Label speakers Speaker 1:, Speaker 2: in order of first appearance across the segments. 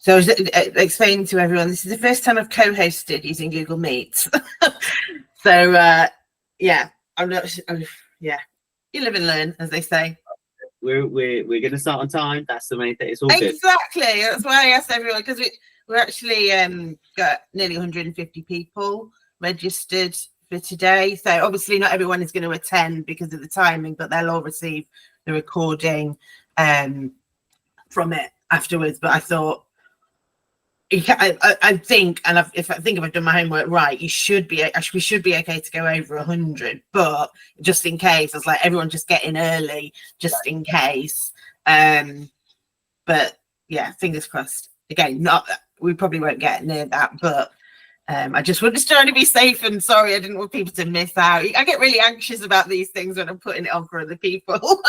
Speaker 1: So I was explaining to everyone, this is the first time I've co-hosted using Google Meet. So yeah, yeah, you live and learn, as they say.
Speaker 2: We're going to start on time. That's the main thing. It's all good.
Speaker 1: Exactly. That's why I asked everyone, because we're actually got nearly 150 people registered for today. So obviously not everyone is going to attend because of the timing, but they'll all receive the recording from it afterwards. But I thought, I think, and if I've done my homework right, we should be okay to go over 100. But just in case, I was like, everyone just get in early, just in case. But yeah, fingers crossed. Again, we probably won't get near that, but I just wanted to try to be safe. And sorry, I didn't want people to miss out. I get really anxious about these things when I'm putting it on for other people.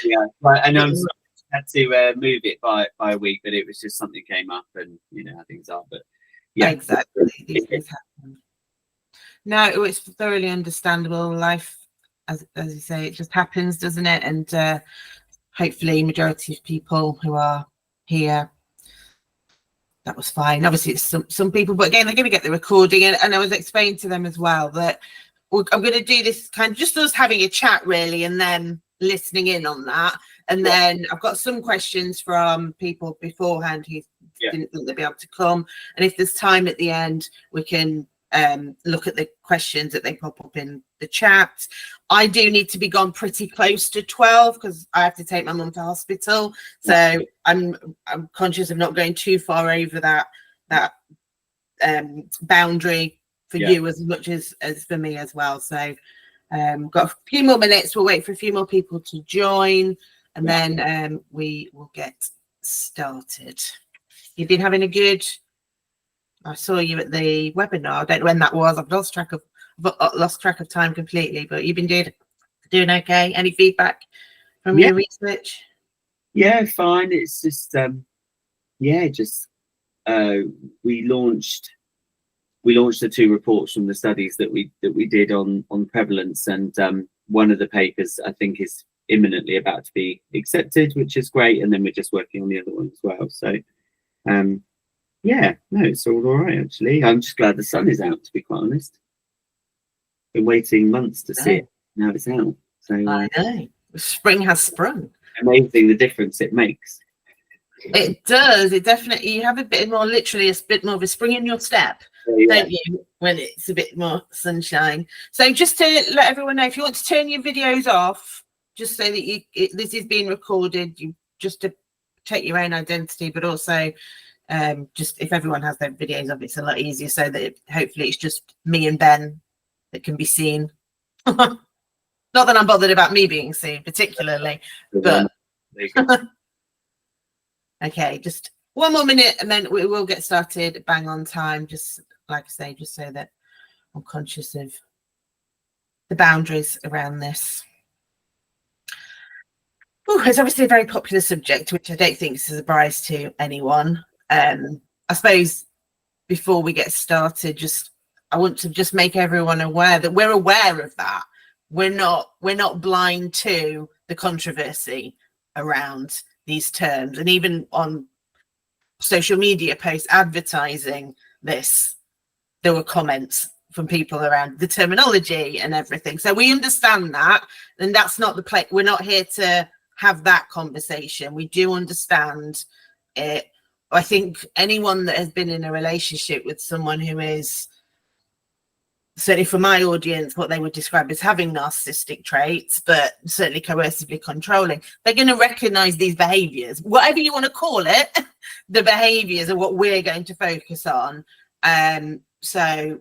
Speaker 2: Yeah, right. And I'm sorry I had to move it by a week, but it was just something came up, and you know how things are. But yeah,
Speaker 1: exactly. These things happen. No, it's thoroughly understandable. Life, as you say, it just happens, doesn't it? And hopefully, majority of people who are here, that was fine. Obviously, it's some people, but again, they're going to get the recording. And I was explaining to them as well that I'm going to do this kind of just us having a chat, really, and then listening in on that. And then I've got some questions from people beforehand who didn't think they'd be able to come. And if there's time at the end, we can look at the questions that they pop up in the chat. I do need to be gone pretty close to 12 because I have to take my mum to hospital. So I'm conscious of not going too far over that boundary for you as much as for me as well. So got a few more minutes. We'll wait for a few more people to join, and then we will get started. You've been having a good... I saw you at the webinar. I don't know when that was. I've lost track of time completely. But you've been doing okay. Any feedback from your research?
Speaker 2: Yeah, fine. It's just we launched the 2 reports from the studies that we did on prevalence, and one of the papers I think is imminently about to be accepted, which is great. And then we're just working on the other one as well. So. Yeah, no, it's all right actually. I'm just glad the sun is out, to be quite honest. Been waiting months to see it. Now it's out. So
Speaker 1: I know. Spring has sprung.
Speaker 2: Amazing the difference it makes.
Speaker 1: It does. It definitely, you have a bit more, literally a bit more of a spring in your step, don't you, when it's a bit more sunshine. So just to let everyone know, if you want to turn your videos off, just so that this is being recorded, you just to check your own identity, but also just if everyone has their videos up, it's a lot easier, so that hopefully it's just me and Ben that can be seen. Not that I'm bothered about me being seen particularly, but okay, just one more minute and then we will get started bang on time, just like I say, just so that I'm conscious of the boundaries around this. It's obviously a very popular subject, which I don't think is a surprise to anyone. I suppose before we get started, I want to just make everyone aware that we're aware of that. We're not blind to the controversy around these terms, and even on social media posts advertising this, there were comments from people around the terminology and everything. So we understand that, and that's not the place. We're not here to have that conversation. We do understand it. I think anyone that has been in a relationship with someone who is, certainly for my audience, what they would describe as having narcissistic traits, but certainly coercively controlling, they're going to recognize these behaviors, whatever you want to call it. The behaviors are what we're going to focus on. So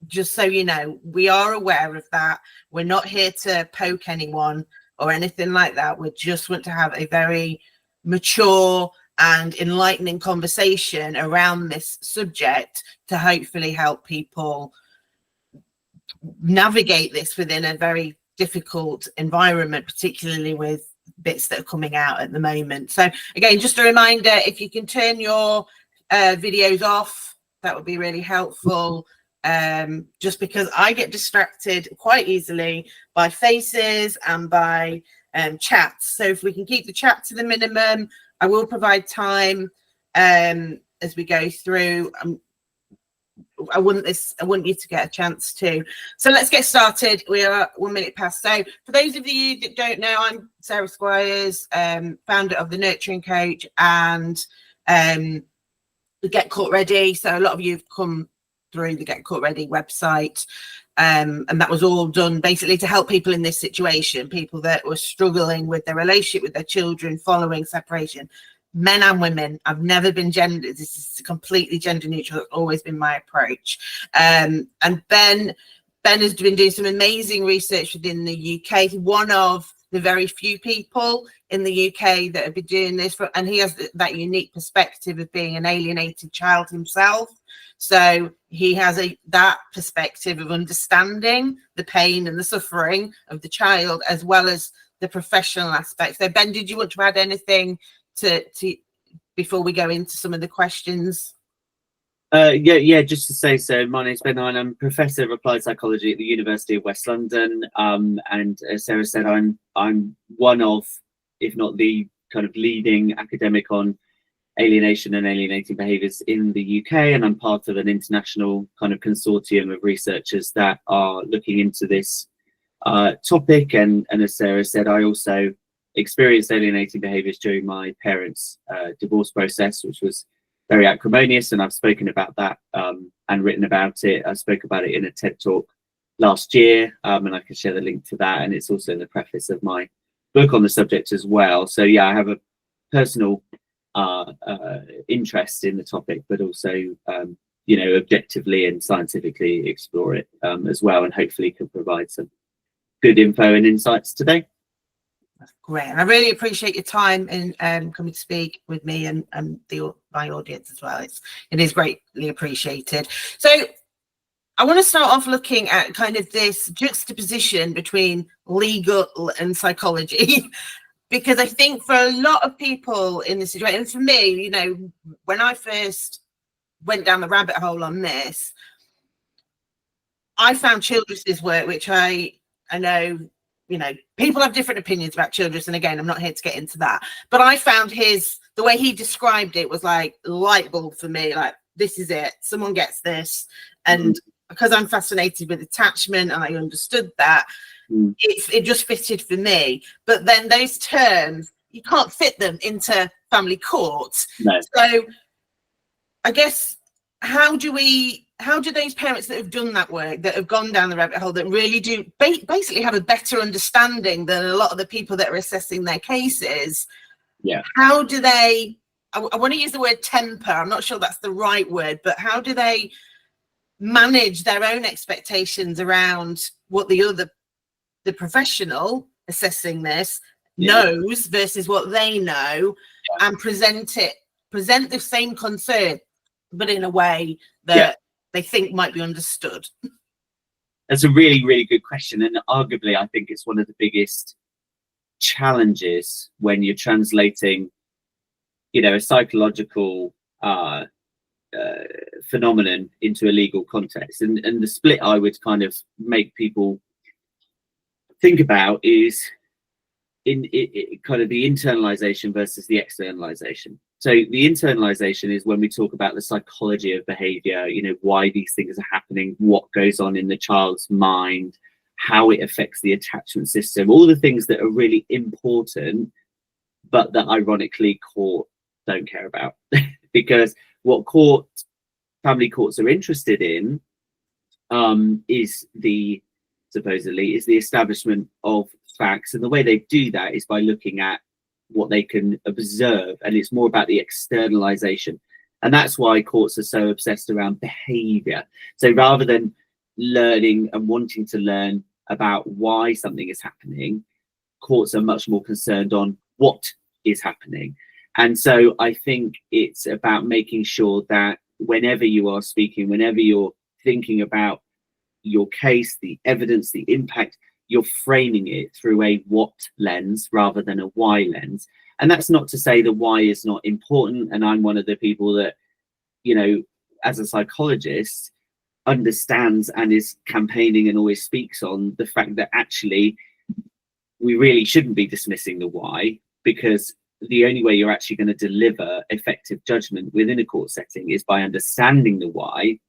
Speaker 1: just so you know, we are aware of that. We're not here to poke anyone or anything like that. We just want to have a very mature and enlightening conversation around this subject to hopefully help people navigate this within a very difficult environment, particularly with bits that are coming out at the moment. So again, just a reminder, if you can turn your videos off, that would be really helpful. Just because I get distracted quite easily by faces and by chats. So if we can keep the chat to the minimum, I will provide time at as we go through. I want you to get a chance to. So let's get started. We are 1 minute past. So for those of you that don't know, I'm Sarah Squires, founder of the Nurturing Coach and the Get Caught Ready. So a lot of you have come through the Get Caught Ready website, and that was all done basically to help people in this situation, people that were struggling with their relationship with their children following separation. Men and women. I've never been gendered. This is completely gender neutral. It's always been my approach. And Ben has been doing some amazing research within the UK. He's one of the very few people in the UK that have been doing this, and he has that unique perspective of being an alienated child himself. So he has that perspective of understanding the pain and the suffering of the child, as well as the professional aspect. So Ben, did you want to add anything to before we go into some of the questions?
Speaker 2: Just to say, so my name's Ben and I'm Professor of Applied Psychology at the University of West London, and as Sarah said, I'm one of, if not the kind of leading academic on alienation and alienating behaviours in the UK, and I'm part of an international kind of consortium of researchers that are looking into this topic, and as Sarah said, I also experienced alienating behaviours during my parents' divorce process, which was very acrimonious, and I've spoken about that and written about it. I spoke about it in a TED talk last year, and I can share the link to that, and it's also in the preface of my book on the subject as well. So yeah, I have a personal interest in the topic, but also objectively and scientifically explore it as well, and hopefully can provide some good info and insights today.
Speaker 1: That's great. And I really appreciate your time and coming to speak with me and my audience as well. It is greatly appreciated. So I want to start off looking at kind of this juxtaposition between legal and psychology, because I think for a lot of people in this situation, and for me, when I first went down the rabbit hole on this, I found Childress's work, which I know, people have different opinions about Childress, and again, I'm not here to get into that, but I found the way he described it was like light bulb for me, like, this is it, someone gets this. And because I'm fascinated with attachment and I understood that, it just fitted for me. But then those terms, you can't fit them into family court.
Speaker 2: No.
Speaker 1: So I guess, how do those parents that have done that work, that have gone down the rabbit hole, that really do basically have a better understanding than a lot of the people that are assessing their cases, how do they, I want to use the word temper, I'm not sure that's the right word, but how do they manage their own expectations around what the professional assessing this knows versus what they know, and present the same concern, but in a way that they think might be understood?
Speaker 2: That's a really, really good question. And arguably, I think it's one of the biggest challenges when you're translating, a psychological phenomenon into a legal context. And the split I would kind of make people think about is in kind of the internalization versus the externalization. So the internalization is when we talk about the psychology of behavior, why these things are happening, what goes on in the child's mind, how it affects the attachment system, all the things that are really important, but that ironically court don't care about. Because what family courts are interested in is supposedly the establishment of facts, and the way they do that is by looking at what they can observe, and it's more about the externalization. And that's why courts are so obsessed around behavior. So rather than learning and wanting to learn about why something is happening, courts are much more concerned on what is happening. And so I think it's about making sure that whenever you are speaking, whenever you're thinking about your case, the evidence, the impact, you're framing it through a what lens rather than a why lens. And that's not to say that why is not important. And I'm one of the people that, as a psychologist, understands and is campaigning and always speaks on the fact that actually we really shouldn't be dismissing the why, because the only way you're actually going to deliver effective judgment within a court setting is by understanding the why.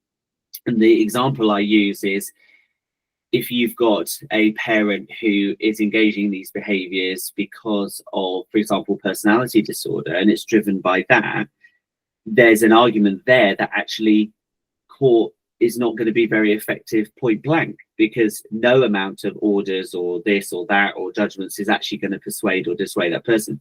Speaker 2: And the example I use is, if you've got a parent who is engaging in these behaviours because of, for example, personality disorder, and it's driven by that, there's an argument there that actually court is not going to be very effective point blank, because no amount of orders or this or that or judgments is actually going to persuade or dissuade that person.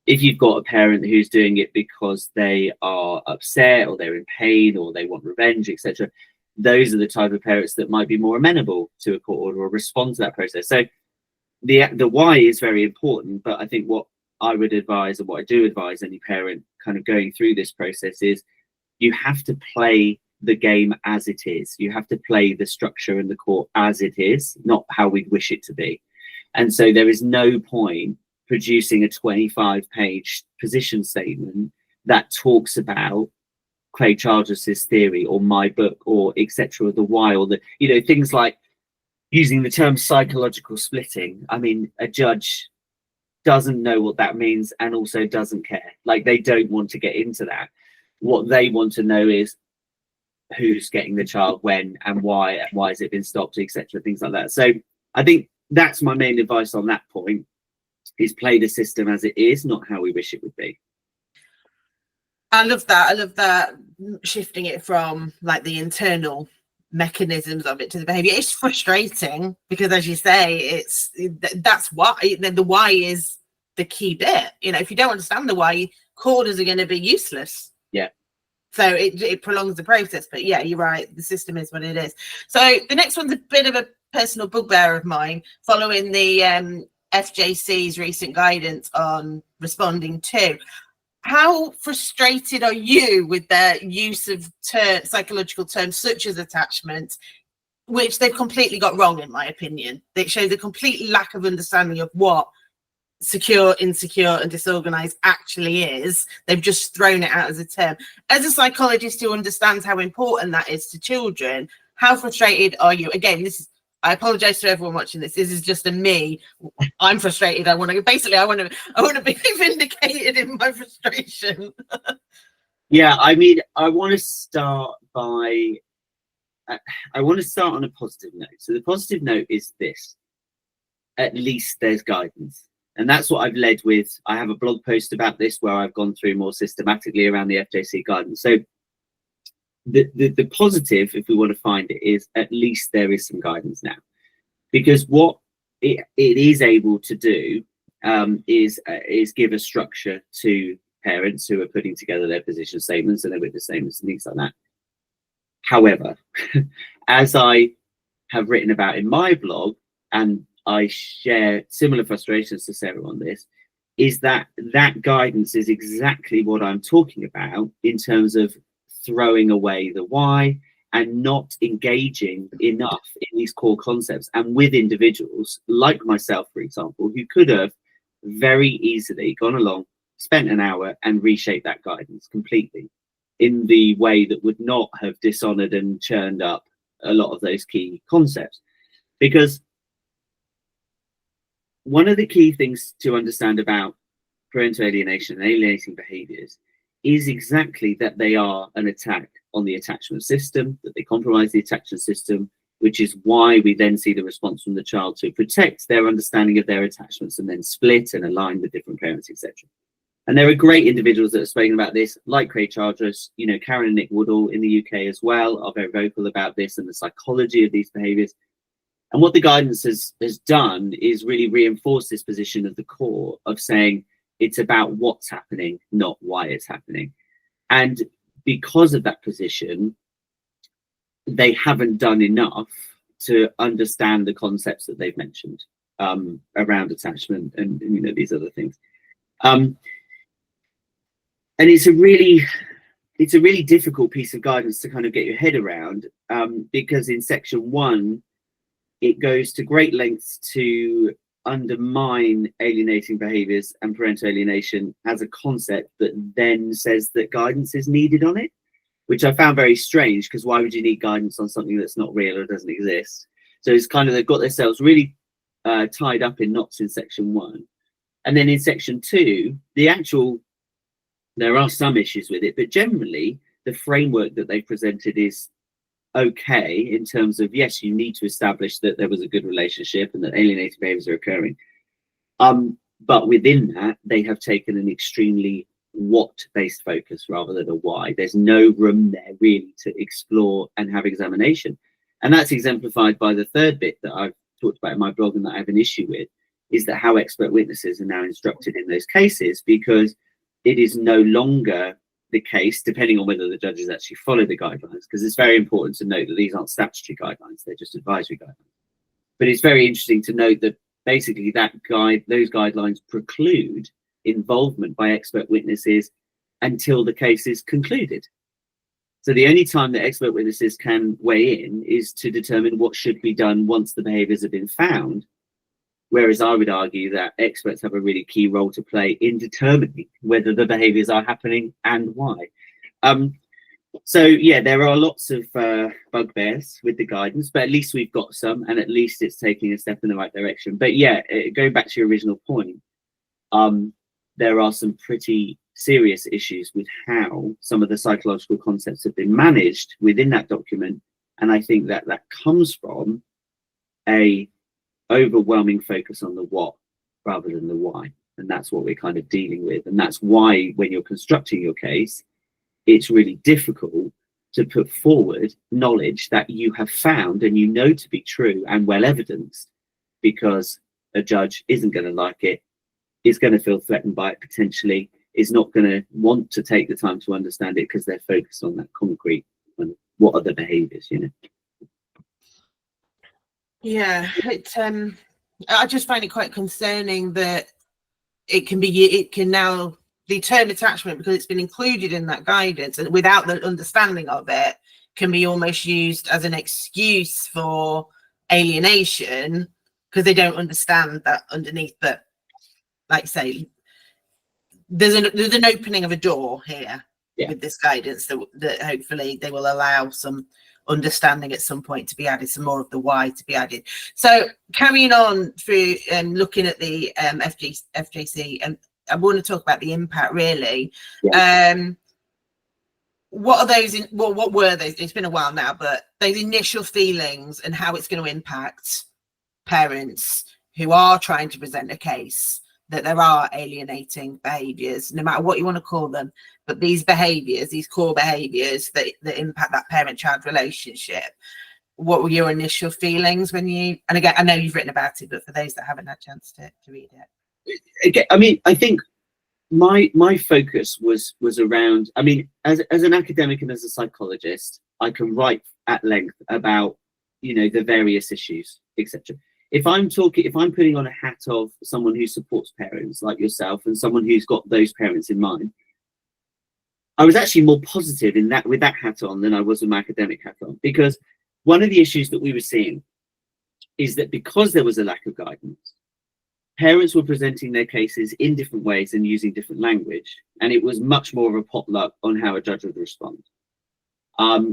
Speaker 2: If you've got a parent who's doing it because they are upset or they're in pain or they want revenge, etc., those are the type of parents that might be more amenable to a court order or respond to that process. So the why is very important, but I think what I would advise, and what I do advise any parent kind of going through this process, is you have to play the game as it is. You have to play the structure in the court as it is, not how we'd wish it to be. And so there is no point producing a 25-page position statement that talks about Craig Charles's theory or my book or etc. the why, or the, you know, things like using the term psychological splitting. I mean, a judge doesn't know what that means and also doesn't care. Like, they don't want to get into that. What they want to know is who's getting the child when and why has it been stopped, etc., things like that. So I think that's my main advice on that point, is play the system as it is, not how we wish it would be.
Speaker 1: I love that, shifting it from like the internal mechanisms of it to the behavior. It's frustrating because, as you say, that's why the why is the key bit. You know, if you don't understand the why, quarters are going to be useless.
Speaker 2: Yeah. So
Speaker 1: it prolongs the process. But yeah, you're right, the system is what it is. So the next one's a bit of a personal bugbear of mine, following the FJC's recent guidance on responding to. How frustrated are you with their use of psychological terms such as attachment, which they've completely got wrong, in my opinion? It shows a complete lack of understanding of what secure, insecure, and disorganized actually is. They've just thrown it out as a term. As a psychologist who understands how important that is to children, how frustrated are you? Again, I apologize to everyone watching this. This is just a me. I'm frustrated. I want to be vindicated in my frustration.
Speaker 2: Yeah, I mean, I want to start on a positive note. So the positive note is this: at least there's guidance, and that's what I've led with. I have a blog post about this where I've gone through more systematically around the FJC guidance. So the positive, if we want to find it, is at least there is some guidance now, because what it is able to do is give a structure to parents who are putting together their position statements and their witness statements and things like that. However, as I have written about in my blog, and I share similar frustrations to Sarah on this, is that guidance is exactly what I'm talking about in terms of throwing away the why and not engaging enough in these core concepts, and with individuals like myself, for example, who could have very easily gone along, spent an hour and reshaped that guidance completely in the way that would not have dishonored and churned up a lot of those key concepts. Because one of the key things to understand about parental alienation and alienating behaviours is exactly that they are an attack on the attachment system, that they compromise the attachment system, which is why we then see the response from the child to protect their understanding of their attachments and then split and align with different parents, etc. And there are great individuals that have spoken about this, like Craig Charles, you know, Karen and Nick Woodall in the UK as well are very vocal about this and the psychology of these behaviours. And what the guidance has done is really reinforce this position of the core of saying, it's about what's happening, not why it's happening. And because of that position, they haven't done enough to understand the concepts that they've mentioned around attachment and, you know, these other things. And it's a really difficult piece of guidance to kind of get your head around, because in section 1, it goes to great lengths to undermine alienating behaviours and parental alienation as a concept, that then says that guidance is needed on it, which I found very strange, because why would you need guidance on something that's not real or doesn't exist? So it's kind of, they've got themselves really tied up in knots in section 1. And then in section 2, there are some issues with it, but generally the framework that they presented is okay in terms of, yes, you need to establish that there was a good relationship and that alienating behaviours are occurring. But within that, they have taken an extremely what-based focus rather than a why. There's no room there really to explore and have examination. And that's exemplified by the third bit that I've talked about in my blog and that I have an issue with, is that how expert witnesses are now instructed in those cases, because it is no longer the case, depending on whether the judges actually follow the guidelines, because it's very important to note that these aren't statutory guidelines, they're just advisory guidelines. But it's very interesting to note that basically those guidelines preclude involvement by expert witnesses until the case is concluded. So the only time that expert witnesses can weigh in is to determine what should be done once the behaviours have been found. Whereas I would argue that experts have a really key role to play in determining whether the behaviours are happening and why. So yeah, there are lots of bugbears with the guidance, but at least we've got some, and at least it's taking a step in the right direction. But yeah, going back to your original point, there are some pretty serious issues with how some of the psychological concepts have been managed within that document, and I think that that comes from a overwhelming focus on the what rather than the why, and that's what we're kind of dealing with. And that's why when you're constructing your case, it's really difficult to put forward knowledge that you have found and you know to be true and well evidenced, because a judge isn't going to like it, is going to feel threatened by it potentially, is not going to want to take the time to understand it because they're focused on that concrete and what are the behaviours, you know.
Speaker 1: Yeah, I just find it quite concerning that it can now, the term attachment, because it's been included in that guidance and without the understanding of it, can be almost used as an excuse for alienation because they don't understand that underneath. But like say, there's an opening of a door here with this guidance that hopefully they will allow some understanding at some point to be added, some more of the why to be added. So carrying on through and looking at the FJC, and I want to talk about the impact really. What are those what were those? It's been a while now, but those initial feelings and how it's going to impact parents who are trying to present a case that there are alienating behaviours, no matter what you want to call them, but these behaviours, these core behaviours that impact that parent-child relationship. What were your initial feelings when you, and again, I know you've written about it, but for those that haven't had a chance to read it.
Speaker 2: Again, I mean, I think my focus was around, I mean, as an academic and as a psychologist, I can write at length about, you know, the various issues, etc. If I'm putting on a hat of someone who supports parents like yourself and someone who's got those parents in mind, I was actually more positive in that with that hat on than I was with my academic hat on, because one of the issues that we were seeing is that because there was a lack of guidance, parents were presenting their cases in different ways and using different language, and it was much more of a potluck on how a judge would respond.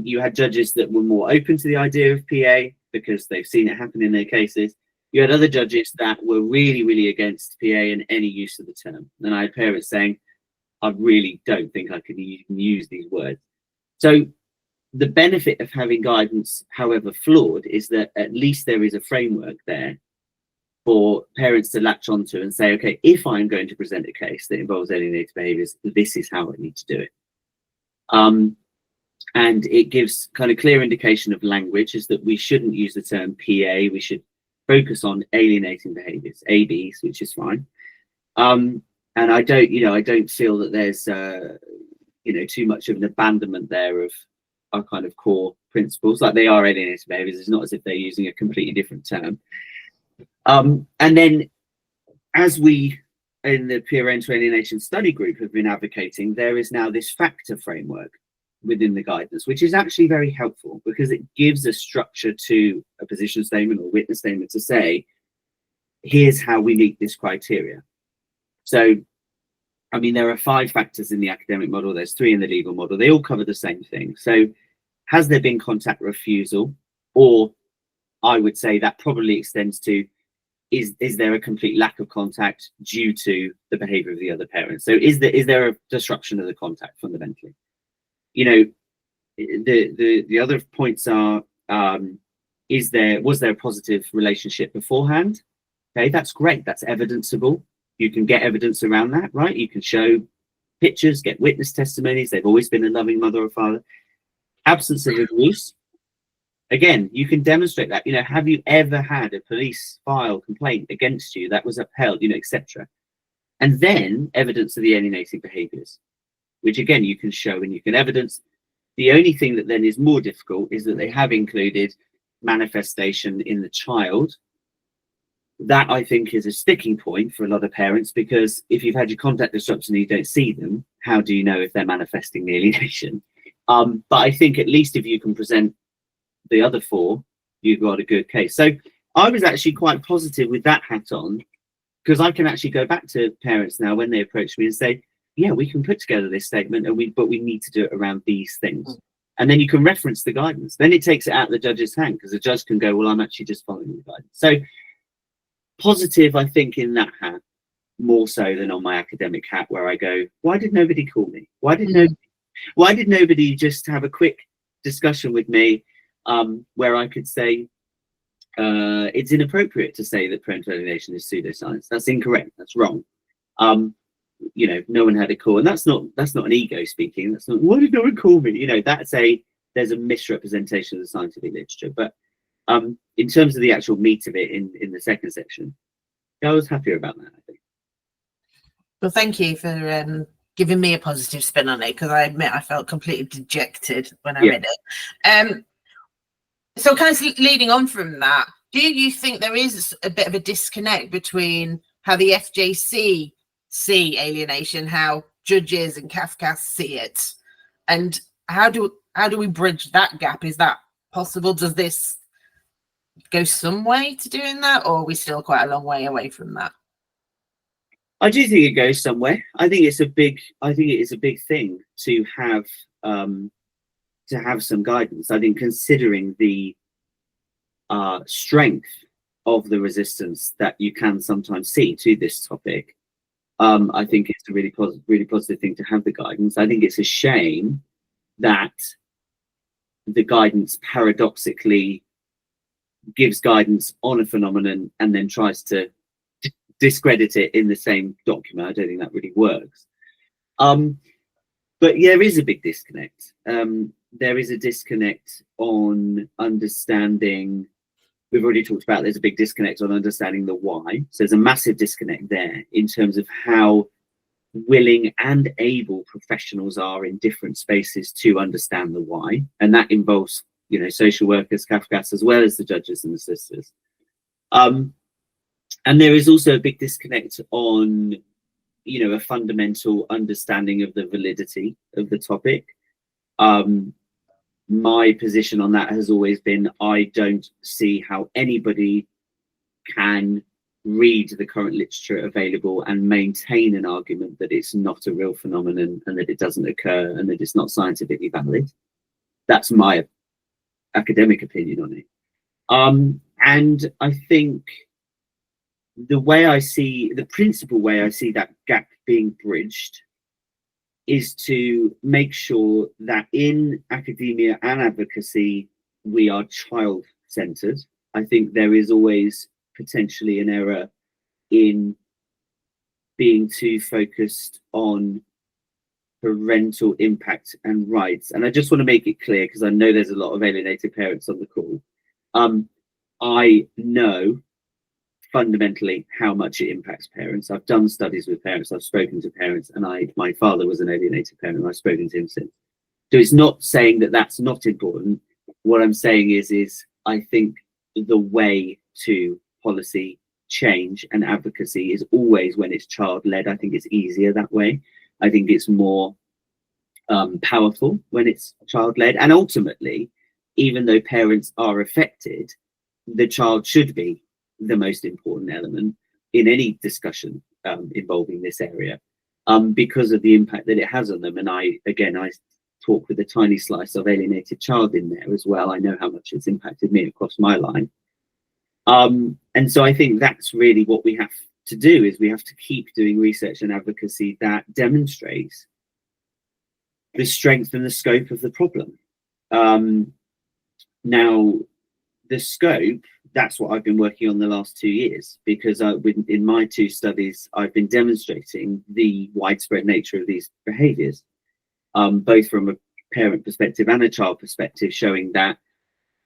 Speaker 2: You had judges that were more open to the idea of PA because they've seen it happen in their cases. You had other judges that were really, really against PA and any use of the term. And I had parents saying, I really don't think I can even use these words. So the benefit of having guidance, however flawed, is that at least there is a framework there for parents to latch onto and say, okay, if I'm going to present a case that involves alienating behaviours, this is how I need to do it. And it gives kind of clear indication of language, is that we shouldn't use the term PA, we should focus on alienating behaviours, ABs, which is fine. And I don't feel that there's too much of an abandonment there of our kind of core principles. Like, they are alienating behaviours, it's not as if they're using a completely different term. And then, as we in the parental alienation study group have been advocating, there is now this factor framework within the guidance, which is actually very helpful because it gives a structure to a position statement or witness statement to say, here's how we meet this criteria. So, I mean, there are 5 factors in the academic model, there's 3 in the legal model, they all cover the same thing. So, has there been contact refusal? Or I would say that probably extends to, is there a complete lack of contact due to the behavior of the other parent? So is there a disruption of the contact fundamentally? You know, the other points are, was there a positive relationship beforehand? Okay, that's great. That's evidenceable. You can get evidence around that, right? You can show pictures, get witness testimonies. They've always been a loving mother or father. Absence of abuse. Again, you can demonstrate that. You know, have you ever had a police file complaint against you that was upheld, you know, etc. And then evidence of the alienating behaviours, which again, you can show and you can evidence. The only thing that then is more difficult is that they have included manifestation in the child. That, I think, is a sticking point for a lot of parents, because if you've had your contact disruption and you don't see them, how do you know if they're manifesting the alienation? But I think at least if you can present the other four, you've got a good case. So I was actually quite positive with that hat on, because I can actually go back to parents now when they approach me and say, yeah, we can put together this statement, but we need to do it around these things. And then you can reference the guidance. Then it takes it out of the judge's hand, because the judge can go, well, I'm actually just following the guidance. So positive, I think, in that hat, more so than on my academic hat, where I go, why did nobody call me? Why did nobody just have a quick discussion with me, where I could say, it's inappropriate to say that parental alienation is pseudoscience. That's incorrect. That's wrong. You know, no one had a call, and that's not an ego speaking. That's not, why did no one call me? You know, there's a misrepresentation of the scientific literature. But in terms of the actual meat of it in the second section, I was happier about that, I think.
Speaker 1: Well, thank you for giving me a positive spin on it, because I admit I felt completely dejected when I read it. So kind of leading on from that, do you think there is a bit of a disconnect between how the FJC see alienation, how judges and CAFCAS see it, and how do we bridge that gap? Is that possible? Does this go some way to doing that, or are we still quite a long way away from that?
Speaker 2: I do think it goes somewhere. I think it is a big thing to have some guidance. I think, considering the strength of the resistance that you can sometimes see to this topic, I think it's a really positive thing to have the guidance. I think it's a shame that the guidance paradoxically gives guidance on a phenomenon and then tries to discredit it in the same document. I don't think that really works. But there is a big disconnect. There is a disconnect on understanding. We've already talked about there's a big disconnect on understanding the why. So there's a massive disconnect there in terms of how willing and able professionals are in different spaces to understand the why. And that involves, you know, social workers, CAFCAS, as well as the judges and the solicitors. And there is also a big disconnect on, you know, a fundamental understanding of the validity of the topic. My position on that has always been, I don't see how anybody can read the current literature available and maintain an argument that it's not a real phenomenon and that it doesn't occur and that it's not scientifically valid. That's my academic opinion on it. And I think the principal way I see that gap being bridged is to make sure that in academia and advocacy, we are child-centered. I think there is always potentially an error in being too focused on parental impact and rights. And I just want to make it clear, because I know there's a lot of alienated parents on the call. I know fundamentally how much it impacts parents. I've done studies with parents, I've spoken to parents, and my father was an alienated parent, and I've spoken to him since. So it's not saying that that's not important. What I'm saying is I think the way to policy change and advocacy is always when it's child-led. I think it's easier that way. I think it's more powerful when it's child-led. And ultimately, even though parents are affected, the child should be the most important element in any discussion involving this area, because of the impact that it has on them. And I talk with a tiny slice of alienated child in there as well. I know how much it's impacted me across my life. And so I think that's really what we have to do, is we have to keep doing research and advocacy that demonstrates the strength and the scope of the problem. Now, the scope, that's what I've been working on the last 2 years, because in my 2 studies, I've been demonstrating the widespread nature of these behaviours, both from a parent perspective and a child perspective, showing that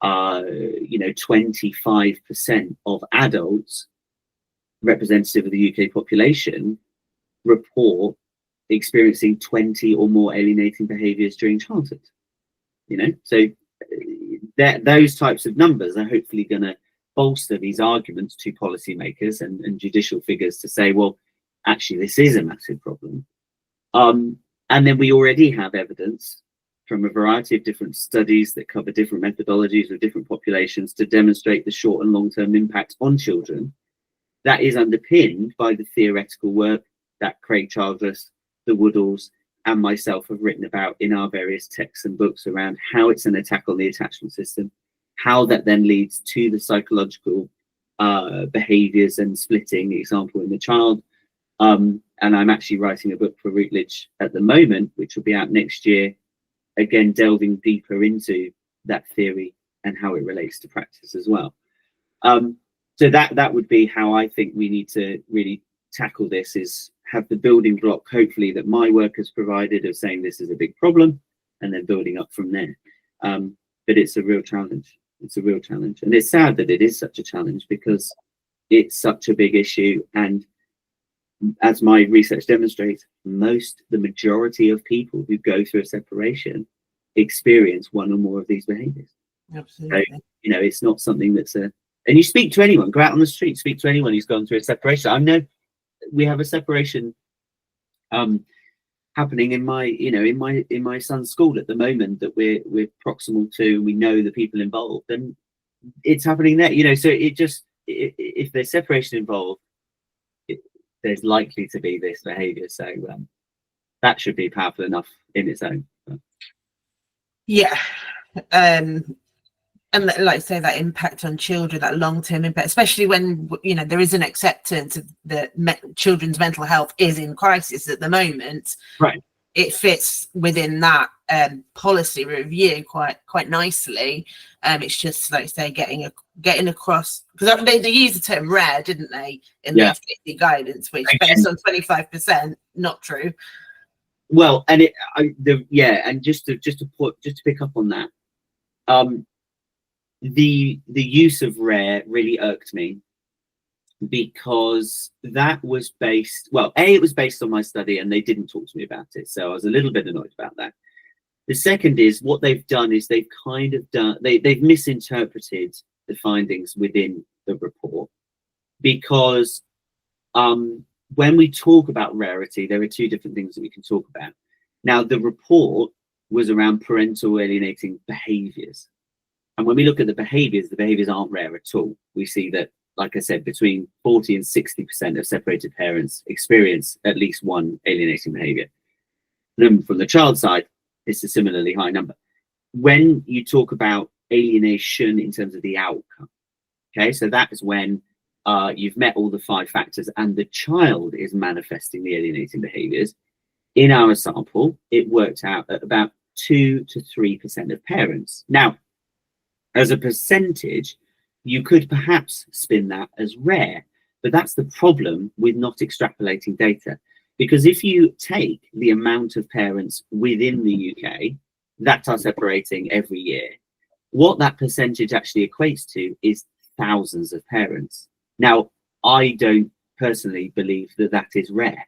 Speaker 2: 25% of adults representative of the UK population report experiencing 20 or more alienating behaviours during childhood. So those types of numbers are hopefully going to bolster these arguments to policymakers and judicial figures to say, well, actually, this is a massive problem. And then we already have evidence from a variety of different studies that cover different methodologies with different populations to demonstrate the short and long-term impact on children. That is underpinned by the theoretical work that Craig Childress, the Woodalls, and myself have written about in our various texts and books around how it's an attack on the attachment system, how that then leads to the psychological behaviours and splitting example in the child. And I'm actually writing a book for Routledge at the moment, which will be out next year, again delving deeper into that theory and how it relates to practice as well. So that would be how I think we need to really tackle this, is have the building block, hopefully, that my work has provided, of saying this is a big problem and then building up from there. But it's a real challenge. It's a real challenge. And it's sad that it is such a challenge, because it's such a big issue. And as my research demonstrates, the majority of people who go through a separation experience one or more of these behaviours.
Speaker 1: Absolutely.
Speaker 2: So, it's not something that's and you speak to anyone, go out on the street, speak to anyone who's gone through a separation. I know we have a separation happening in my son's school at the moment that we're proximal to, and we know the people involved, and it's happening there. So if there's separation involved, there's likely to be this behaviour. So that should be powerful enough in its own.
Speaker 1: Yeah. And like I say, that impact on children, that long-term impact, especially when there is an acceptance that children's mental health is in crisis at the moment.
Speaker 2: Right.
Speaker 1: It fits within that policy review quite nicely. It's just, like I say, getting across, because they used the term rare, didn't they, in the FCC guidance, which based on 25%, not true.
Speaker 2: Well, and and just to pick up on that. The use of rare really irked me, because that was based, it was based on my study and they didn't talk to me about it, so I was a little bit annoyed about that. The second is, what they've done is they've misinterpreted the findings within the report, because when we talk about rarity, there are 2 different things that we can talk about. Now, the report was around parental alienating behaviours. And when we look at the behaviours aren't rare at all. We see that, like I said, between 40 and 60% of separated parents experience at least one alienating behaviour. And from the child side, it's a similarly high number. When you talk about alienation in terms of the outcome, okay, so that is when you've met all the 5 factors and the child is manifesting the alienating behaviours. In our sample, it worked out at about 2 to 3% of parents. Now, as a percentage, you could perhaps spin that as rare, but that's the problem with not extrapolating data. Because if you take the amount of parents within the UK that are separating every year, what that percentage actually equates to is thousands of parents. Now, I don't personally believe that that is rare.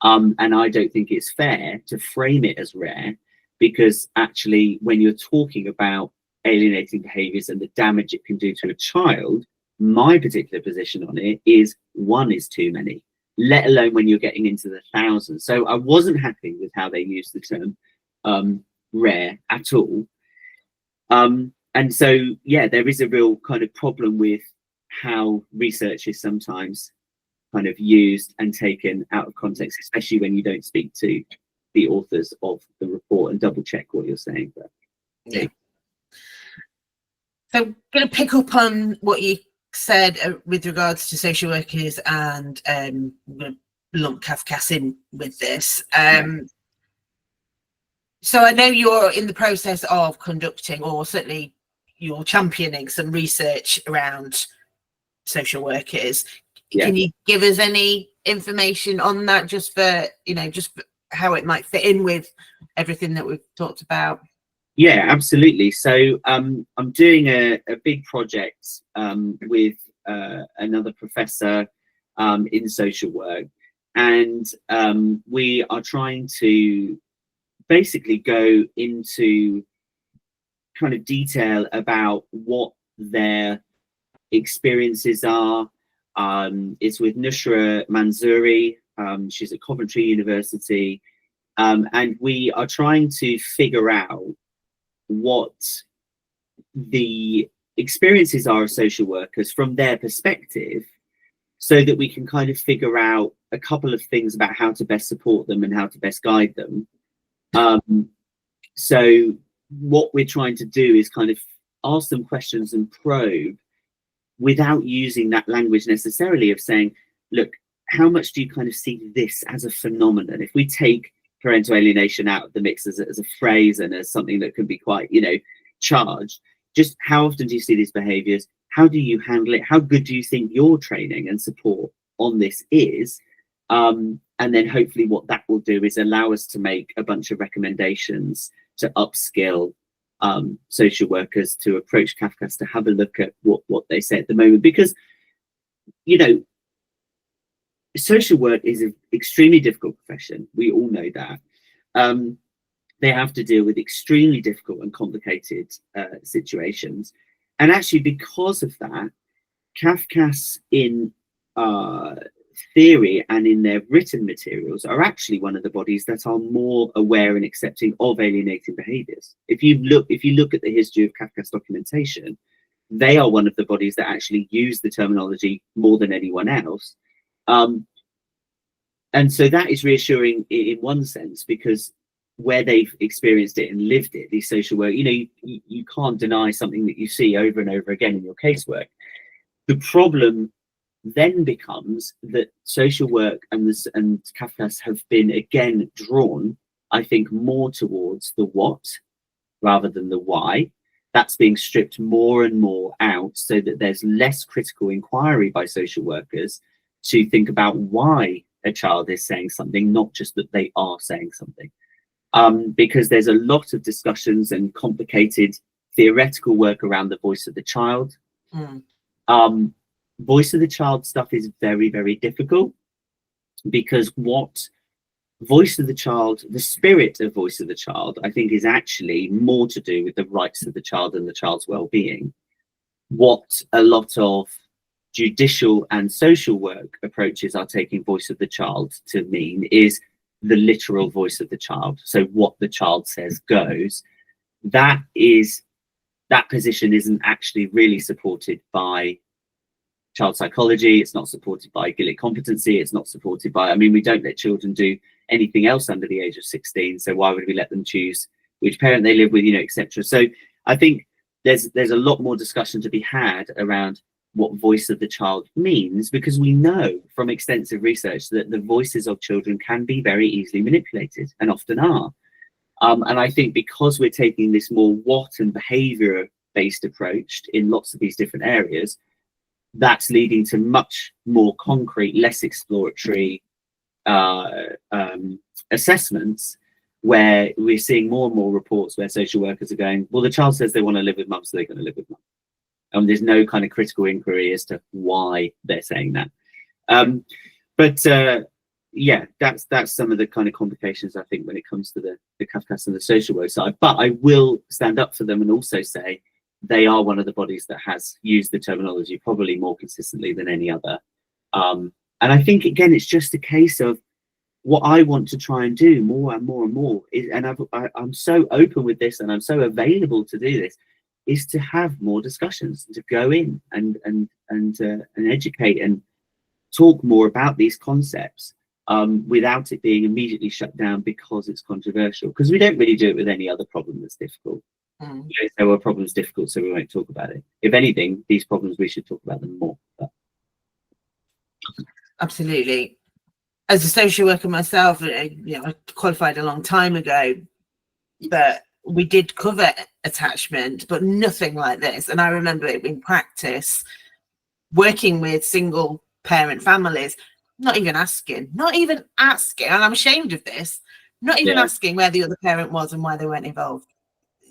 Speaker 2: And I don't think it's fair to frame it as rare, because actually, when you're talking about alienating behaviours and the damage it can do to a child, my particular position on it is 1 is too many, let alone when you're getting into the thousands. So I wasn't happy with how they used the term rare at all. And so, there is a real kind of problem with how research is sometimes kind of used and taken out of context, especially when you don't speak to the authors of the report and double check what you're saying. But
Speaker 1: So I'm going to pick up on what you said with regards to social workers, and I'm going to lump Kafkas in with this. So I know you're in the process of conducting, or certainly you're championing, some research around social workers.
Speaker 2: Yeah.
Speaker 1: Can you give us any information on that, just for, just how it might fit in with everything that we've talked about?
Speaker 2: Yeah, absolutely. So I'm doing a big project with another professor in social work, and we are trying to basically go into kind of detail about what their experiences are. It's with Nusra Manzouri. She's at Coventry University, and we are trying to figure out what the experiences are of social workers from their perspective, so that we can kind of figure out a couple of things about how to best support them and how to best guide them. So what we're trying to do is kind of ask them questions and probe, without using that language necessarily of saying, look, how much do you kind of see this as a phenomenon? If we take parental alienation out of the mix as a phrase and as something that can be quite, charged, just how often do you see these behaviors? How do you handle it? How good do you think your training and support on this is? And then hopefully what that will do is allow us to make a bunch of recommendations to upskill social workers to approach Kafkas, to have a look at what they say at the moment. Because, social work is an extremely difficult profession. We all know that. They have to deal with extremely difficult and complicated situations. And actually, because of that, Kafkas in theory and in their written materials are actually one of the bodies that are more aware and accepting of alienating behaviours. If you look at the history of Kafkas documentation, they are one of the bodies that actually use the terminology more than anyone else. And so that is reassuring in one sense, because where they've experienced it and lived it, these social work, you can't deny something that you see over and over again in your casework. The problem then becomes that social work and Kafkas have been again drawn, I think, more towards the what rather than the why. That's being stripped more and more out, so that there's less critical inquiry by social workers to think about why a child is saying something, not just that they are saying something. Because there's a lot of discussions and complicated theoretical work around the voice of the child. Voice of the child stuff is very, very difficult, because what voice of the child, the spirit of voice of the child, I think is actually more to do with the rights of the child and the child's well-being. What a lot of judicial and social work approaches are taking voice of the child to mean is the literal voice of the child. So what the child says goes. That position isn't actually really supported by child psychology. It's not supported by Gillick competency. It's not supported by, we don't let children do anything else under the age of 16. So why would we let them choose which parent they live with, etc. So I think there's a lot more discussion to be had around what voice of the child means, because we know from extensive research that the voices of children can be very easily manipulated, and often are. And I think because we're taking this more what and behavior based approach in lots of these different areas, that's leading to much more concrete, less exploratory assessments, where we're seeing more and more reports where social workers are going, well, the child says they want to live with mum, so they're going to live with mum. There's no kind of critical inquiry as to why they're saying that. Yeah, that's some of the kind of complications, I think, when it comes to the Kafkas and the social work side. But I will stand up for them and also say they are one of the bodies that has used the terminology probably more consistently than any other. And I think, again, it's just a case of what I want to try and do more and more and more is, and I'm so open with this and I'm so available to do this, is to have more discussions, to go in and educate and talk more about these concepts, without it being immediately shut down because it's controversial, because we don't really do it with any other problem that's difficult. So are problems difficult, so we won't talk about it. If anything, these problems, we should talk about them more. But.
Speaker 1: Absolutely. As a social worker myself, I qualified a long time ago, but we did cover attachment, but nothing like this. And I remember it in practice, working with single parent families, not even asking, and I'm ashamed of this, not even asking where the other parent was and why they weren't involved.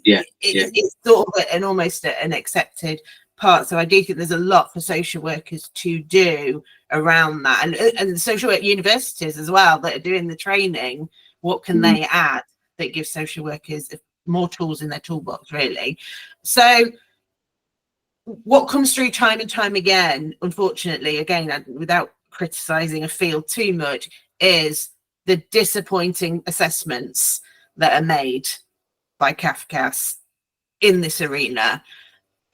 Speaker 1: It's sort of almost an accepted part. So I do think there's a lot for social workers to do around that, and social work universities as well that are doing the training. What can they add that gives social workers more tools in their toolbox, really? So what comes through time and time again, unfortunately, again, without criticizing a field too much, is the disappointing assessments that are made by CAFCAS in this arena.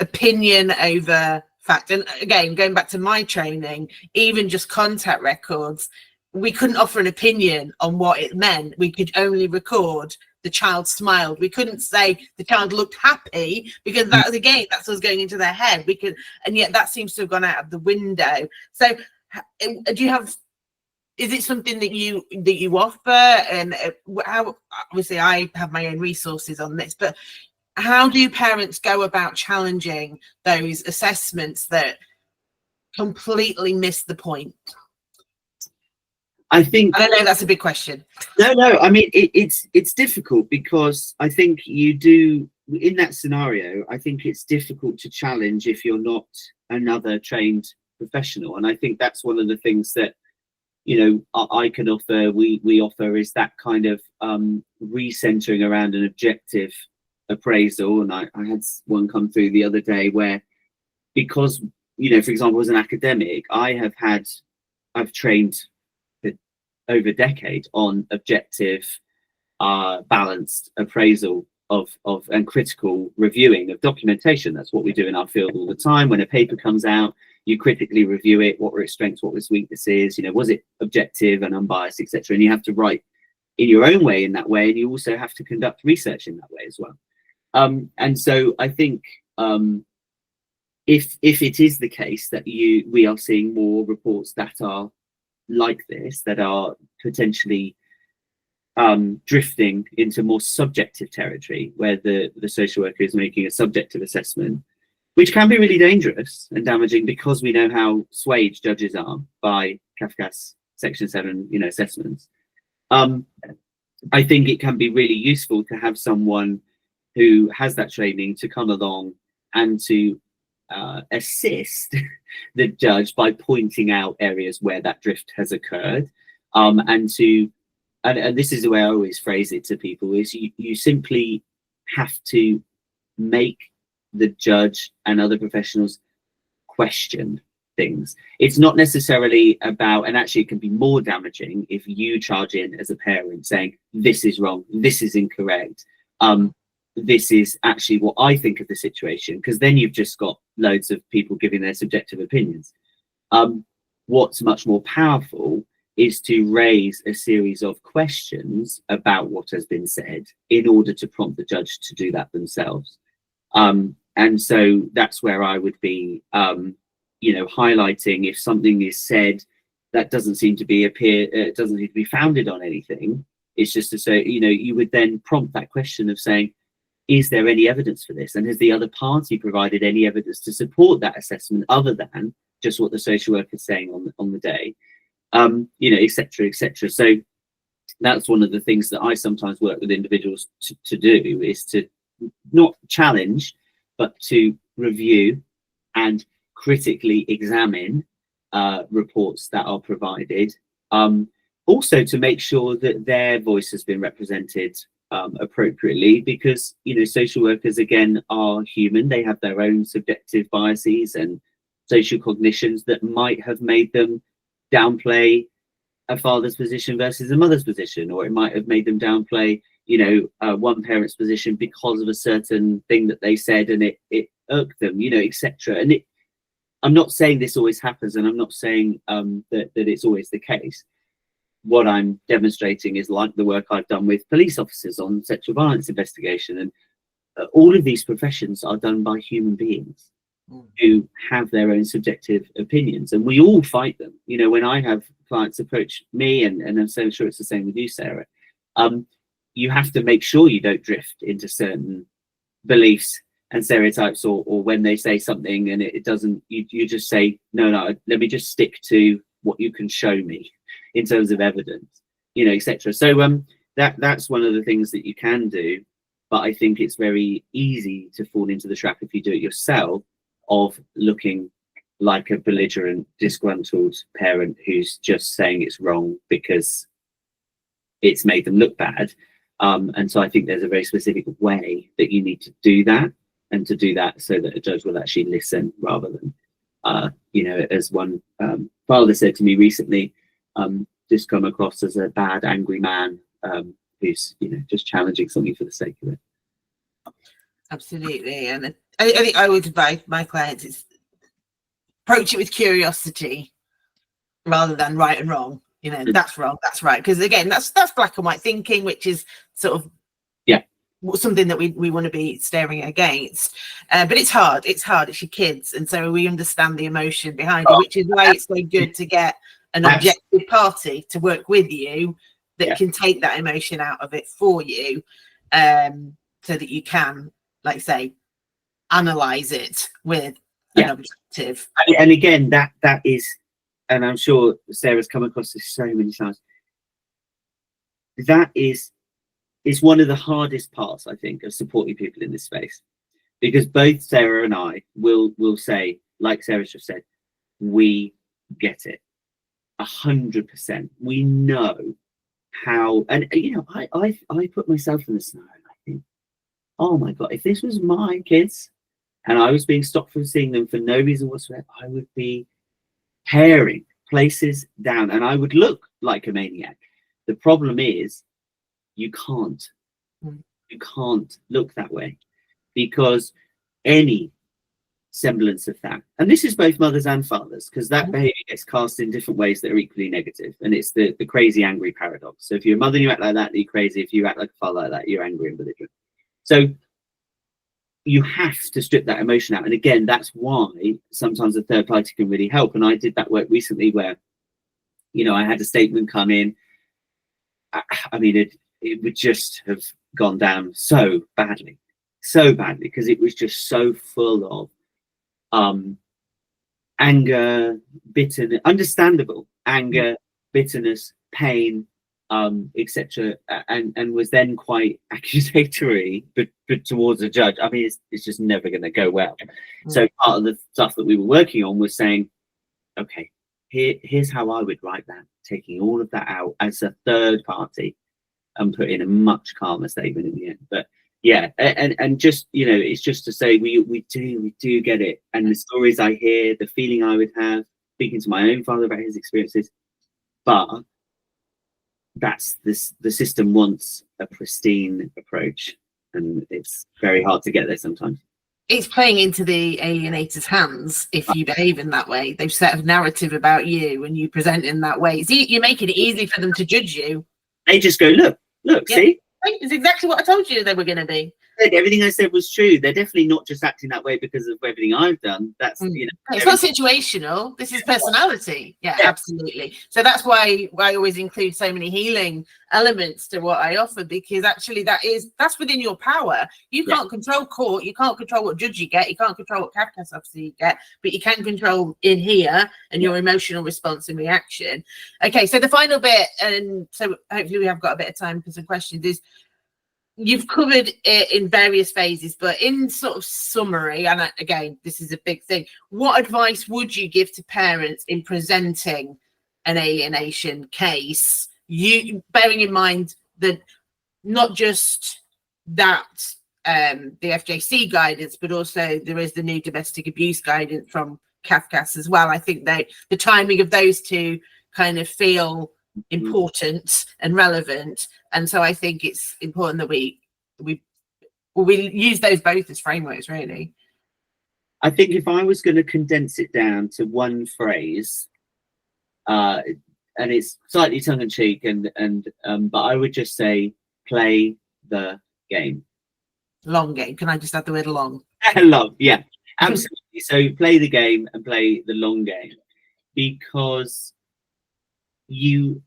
Speaker 1: Opinion over fact. And again, going back to my training, even just contact records, we couldn't offer an opinion on what it meant. We could only record the child smiled. We couldn't say the child looked happy, because that was, again, that's what's going into their head. And yet that seems to have gone out of the window. So do you have, is it something that you offer? And how, obviously I have my own resources on this, but how do parents go about challenging those assessments that completely miss the point?
Speaker 2: I think,
Speaker 1: I don't know, that's a big question.
Speaker 2: No. I mean, it's difficult, because I think you do, in that scenario, I think it's difficult to challenge if you're not another trained professional. And I think that's one of the things that, I can offer, we offer, is that kind of recentering around an objective appraisal. And I had one come through the other day where, because, for example, as an academic, I've trained over a decade on objective, balanced appraisal of and critical reviewing of documentation. That's what we do in our field all the time. When a paper comes out, you critically review it. What were its strengths? What were its weaknesses? Was it objective and unbiased, etc. And you have to write in your own way in that way, and you also have to conduct research in that way as well. And so I think if it is the case that we are seeing more reports that are like this, that are potentially drifting into more subjective territory, where the social worker is making a subjective assessment, which can be really dangerous and damaging, because we know how swayed judges are by CAFCAS Section 7 assessments. I think it can be really useful to have someone who has that training to come along and to assist the judge by pointing out areas where that drift has occurred, and this is the way I always phrase it to people, is you simply have to make the judge and other professionals question things. It's not necessarily about, and actually it can be more damaging if you charge in as a parent saying, this is wrong, this is incorrect, this is actually what I think of the situation, because then you've just got loads of people giving their subjective opinions. What's much more powerful is to raise a series of questions about what has been said in order to prompt the judge to do that themselves. And so that's where I would be, highlighting if something is said that doesn't seem to be founded on anything. It's just to say, you would then prompt that question of saying, is there any evidence for this? And has the other party provided any evidence to support that assessment other than just what the social worker is saying on the day? Et cetera, et cetera. So that's one of the things that I sometimes work with individuals to do, is to not challenge, but to review and critically examine reports that are provided. Also to make sure that their voice has been represented appropriately, because social workers, again, are human. They have their own subjective biases and social cognitions that might have made them downplay a father's position versus a mother's position, or it might have made them downplay one parent's position because of a certain thing that they said and it irked them, etc. And I'm not saying this always happens, and I'm not saying that it's always the case. What I'm demonstrating is like the work I've done with police officers on sexual violence investigation, and all of these professions are done by human beings who have their own subjective opinions, and we all fight them. You know, when I have clients approach me, and I'm so sure it's the same with you, Sarah, you have to make sure you don't drift into certain beliefs and stereotypes, or when they say something and it doesn't, you just say, no, let me just stick to what you can show me in terms of evidence, you know, etc. So that's one of the things that you can do, but I think it's very easy to fall into the trap, if you do it yourself, of looking like a belligerent, disgruntled parent who's just saying it's wrong because it's made them look bad. And so I think there's a very specific way that you need to do that, and to do that so that a judge will actually listen, rather than, you know, as one father said to me recently, just come across as a bad, angry man who's, you know, just challenging something for the sake of it.
Speaker 1: Absolutely. And I think I would advise my clients is approach it with curiosity rather than right and wrong. You know, that's wrong, that's right. Because again, that's black and white thinking, which is sort of something that we want to be staring against. But it's hard. It's your kids. And so we understand the emotion behind it, which is why it's so good to get an objective party to work with you that can take that emotion out of it for you, so that you can, like say, analyze it with an objective.
Speaker 2: And again, that is, and I'm sure Sarah's come across this so many times, that is one of the hardest parts, I think, of supporting people in this space, because both Sarah and I will say, like Sarah just said, we get it 100%. We know how, and you know, I put myself in the scenario and I think, oh my god, if this was my kids and I was being stopped from seeing them for no reason whatsoever, I would be tearing places down and I would look like a maniac. The problem is, you can't look that way, because any semblance of that, and this is both mothers and fathers, because that behavior gets cast in different ways that are equally negative, and it's the crazy angry paradox. So if you're a mother and you act like that, you're crazy. If you act like a father like that, you're angry and belligerent. So you have to strip that emotion out, and again, that's why sometimes a third party can really help. And I did that work recently where, you know, I had a statement come in. I mean, it would just have gone down so badly, because it was just so full of anger, bitterness, understandable anger, bitterness, pain, etc., and was then quite accusatory but towards a judge. I mean, it's just never going to go well. So part of the stuff that we were working on was saying, okay, here's how I would write that, taking all of that out as a third party and put in a much calmer statement in the end. But yeah, and just, you know, it's just to say we do get it. And the stories I hear, the feeling I would have speaking to my own father about his experiences, but that's the system wants a pristine approach, and it's very hard to get there sometimes.
Speaker 1: It's playing into the alienator's hands if you behave in that way. They've set a narrative about you and you present in that way. See, you're making it easy for them to judge you.
Speaker 2: They just go, look, see?
Speaker 1: It's exactly what I told you they were going to be.
Speaker 2: Everything I said was true. They're definitely not just acting that way because of everything I've done. That's, you know,
Speaker 1: it's not situational. This is personality. Yeah, absolutely. So that's why I always include so many healing elements to what I offer, because actually that's within your power. You can't control court. You can't control what judge you get. You can't control what CAFCAS officer you get, but you can control in here and your emotional response and reaction. Okay, so the final bit, and so hopefully we have got a bit of time for some questions, is you've covered it in various phases, but in sort of summary, and again, this is a big thing, what advice would you give to parents in presenting an alienation case, you bearing in mind that not just that the FJC guidance, but also there is the new domestic abuse guidance from CAFCAS as well. I think that the timing of those two kind of feel important and relevant, and so I think it's important that we use those both as frameworks, really.
Speaker 2: I think if I was going to condense it down to one phrase, and it's slightly tongue-in-cheek, and but I would just say, play the game.
Speaker 1: Long game. Can I just add the word long?
Speaker 2: Love, yeah, absolutely. So play the game and play the long game, because you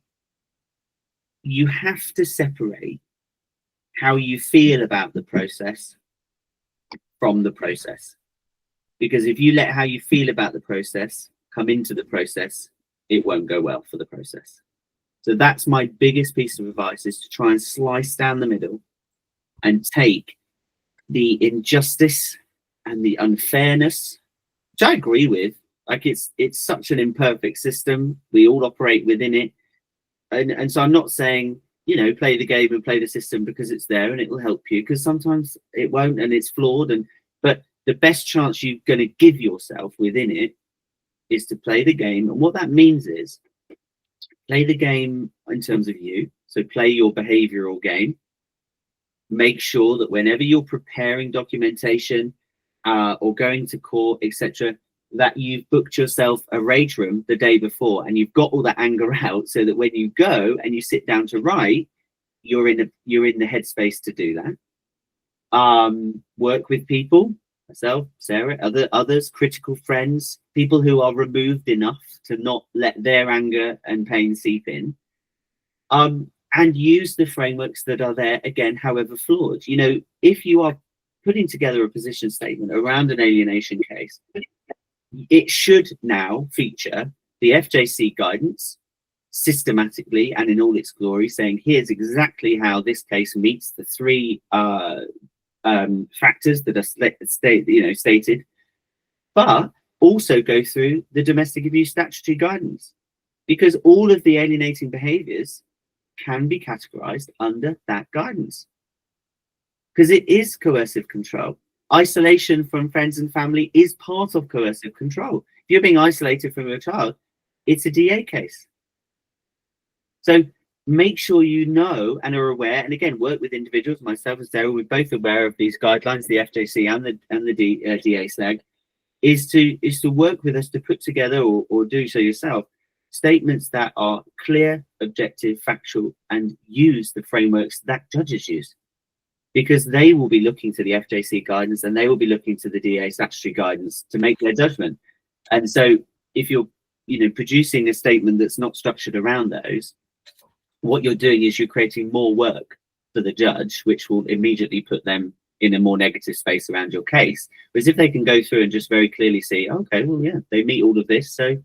Speaker 2: have to separate how you feel about the process from the process. Because if you let how you feel about the process come into the process, it won't go well for the process. So that's my biggest piece of advice, is to try and slice down the middle and take the injustice and the unfairness, which I agree with. Like, it's such an imperfect system. We all operate within it. And so I'm not saying, you know, play the game and play the system because it's there and it will help you, because sometimes it won't and it's flawed. But the best chance you're going to give yourself within it is to play the game. And what that means is play the game in terms of you. So play your behavioral game. Make sure that whenever you're preparing documentation or going to court, etc., that you've booked yourself a rage room the day before and you've got all that anger out, so that when you go and you sit down to write, you're in the headspace to do that. Work with people, myself, Sarah, others, critical friends, people who are removed enough to not let their anger and pain seep in. And use the frameworks that are there, again, however flawed. You know, if you are putting together a position statement around an alienation case, it should now feature the FJC guidance systematically and in all its glory, saying here's exactly how this case meets the three factors that are stated, but also go through the domestic abuse statutory guidance, because all of the alienating behaviours can be categorized under that guidance, because it is coercive control. Isolation from friends and family is part of coercive control. If you're being isolated from your child, it's a DA case. So make sure you know and are aware, and again, work with individuals. Myself and Sarah, we're both aware of these guidelines, the FJC and the DA SLEG, is to work with us to put together, or do so yourself, statements that are clear, objective, factual, and use the frameworks that judges use, because they will be looking to the FJC guidance and they will be looking to the DA statutory guidance to make their judgment. And so if you're producing a statement that's not structured around those, what you're doing is you're creating more work for the judge, which will immediately put them in a more negative space around your case. Whereas if they can go through and just very clearly see, okay, well, yeah, they meet all of this, so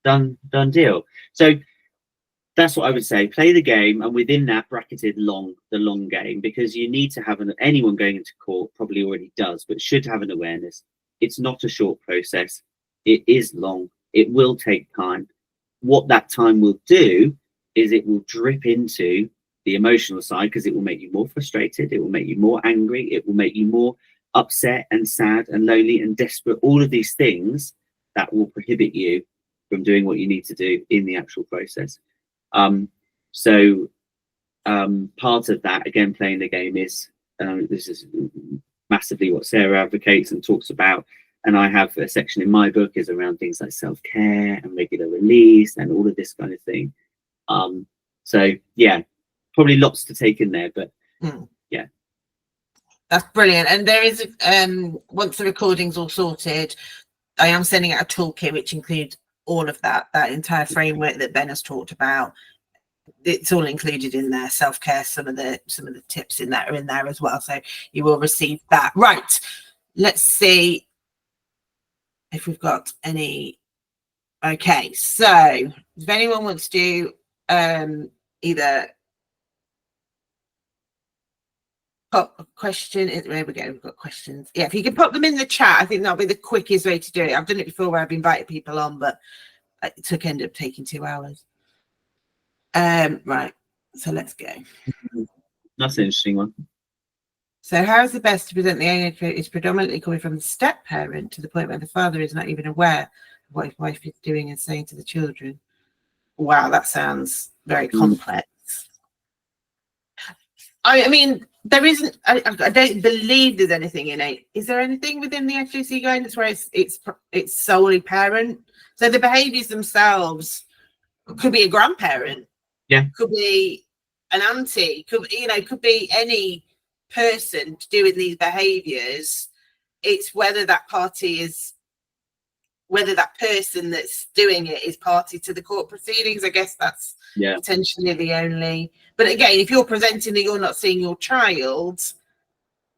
Speaker 2: done deal. So that's what I would say. Play the game, and within that bracketed the long game, because you need to have anyone going into court probably already does, but should have an awareness. It's not a short process. It is long. It will take time. What that time will do is it will drip into the emotional side, because it will make you more frustrated. It will make you more angry. It will make you more upset and sad and lonely and desperate. All of these things that will prohibit you from doing what you need to do in the actual process. So part of that, again, playing the game is, this is massively what Sarah advocates and talks about, and I have a section in my book is around things like self-care and regular release and all of this kind of thing. So yeah, probably lots to take in there, but yeah.
Speaker 1: That's brilliant. And there is, once the recording's all sorted, I am sending out a toolkit which includes all of that entire framework that Ben has talked about. It's all included in there. Self-care, some of the tips in that are in there as well, so you will receive that. Right, let's see if we've got any. Okay, so if anyone wants to either pop a question, there we go, we've got questions. Yeah, if you can pop them in the chat, I think that'll be the quickest way to do it. I've done it before where I've invited people on, but it ended up taking 2 hours. Right, so let's go.
Speaker 2: That's an interesting one.
Speaker 1: So how is the best to present the alienator is predominantly coming from the step parent, to the point where the father is not even aware of what his wife is doing and saying to the children? Wow, that sounds very complex. I mean, there isn't, I don't believe there's anything innate. Is there anything within the FJC guidance where it's solely parent? So the behaviours themselves could be a grandparent,
Speaker 2: yeah,
Speaker 1: could be an auntie, could be any person doing these behaviours. It's whether that person that's doing it is party to the court proceedings. I guess that's potentially the only. But again, if you're presenting that you're not seeing your child,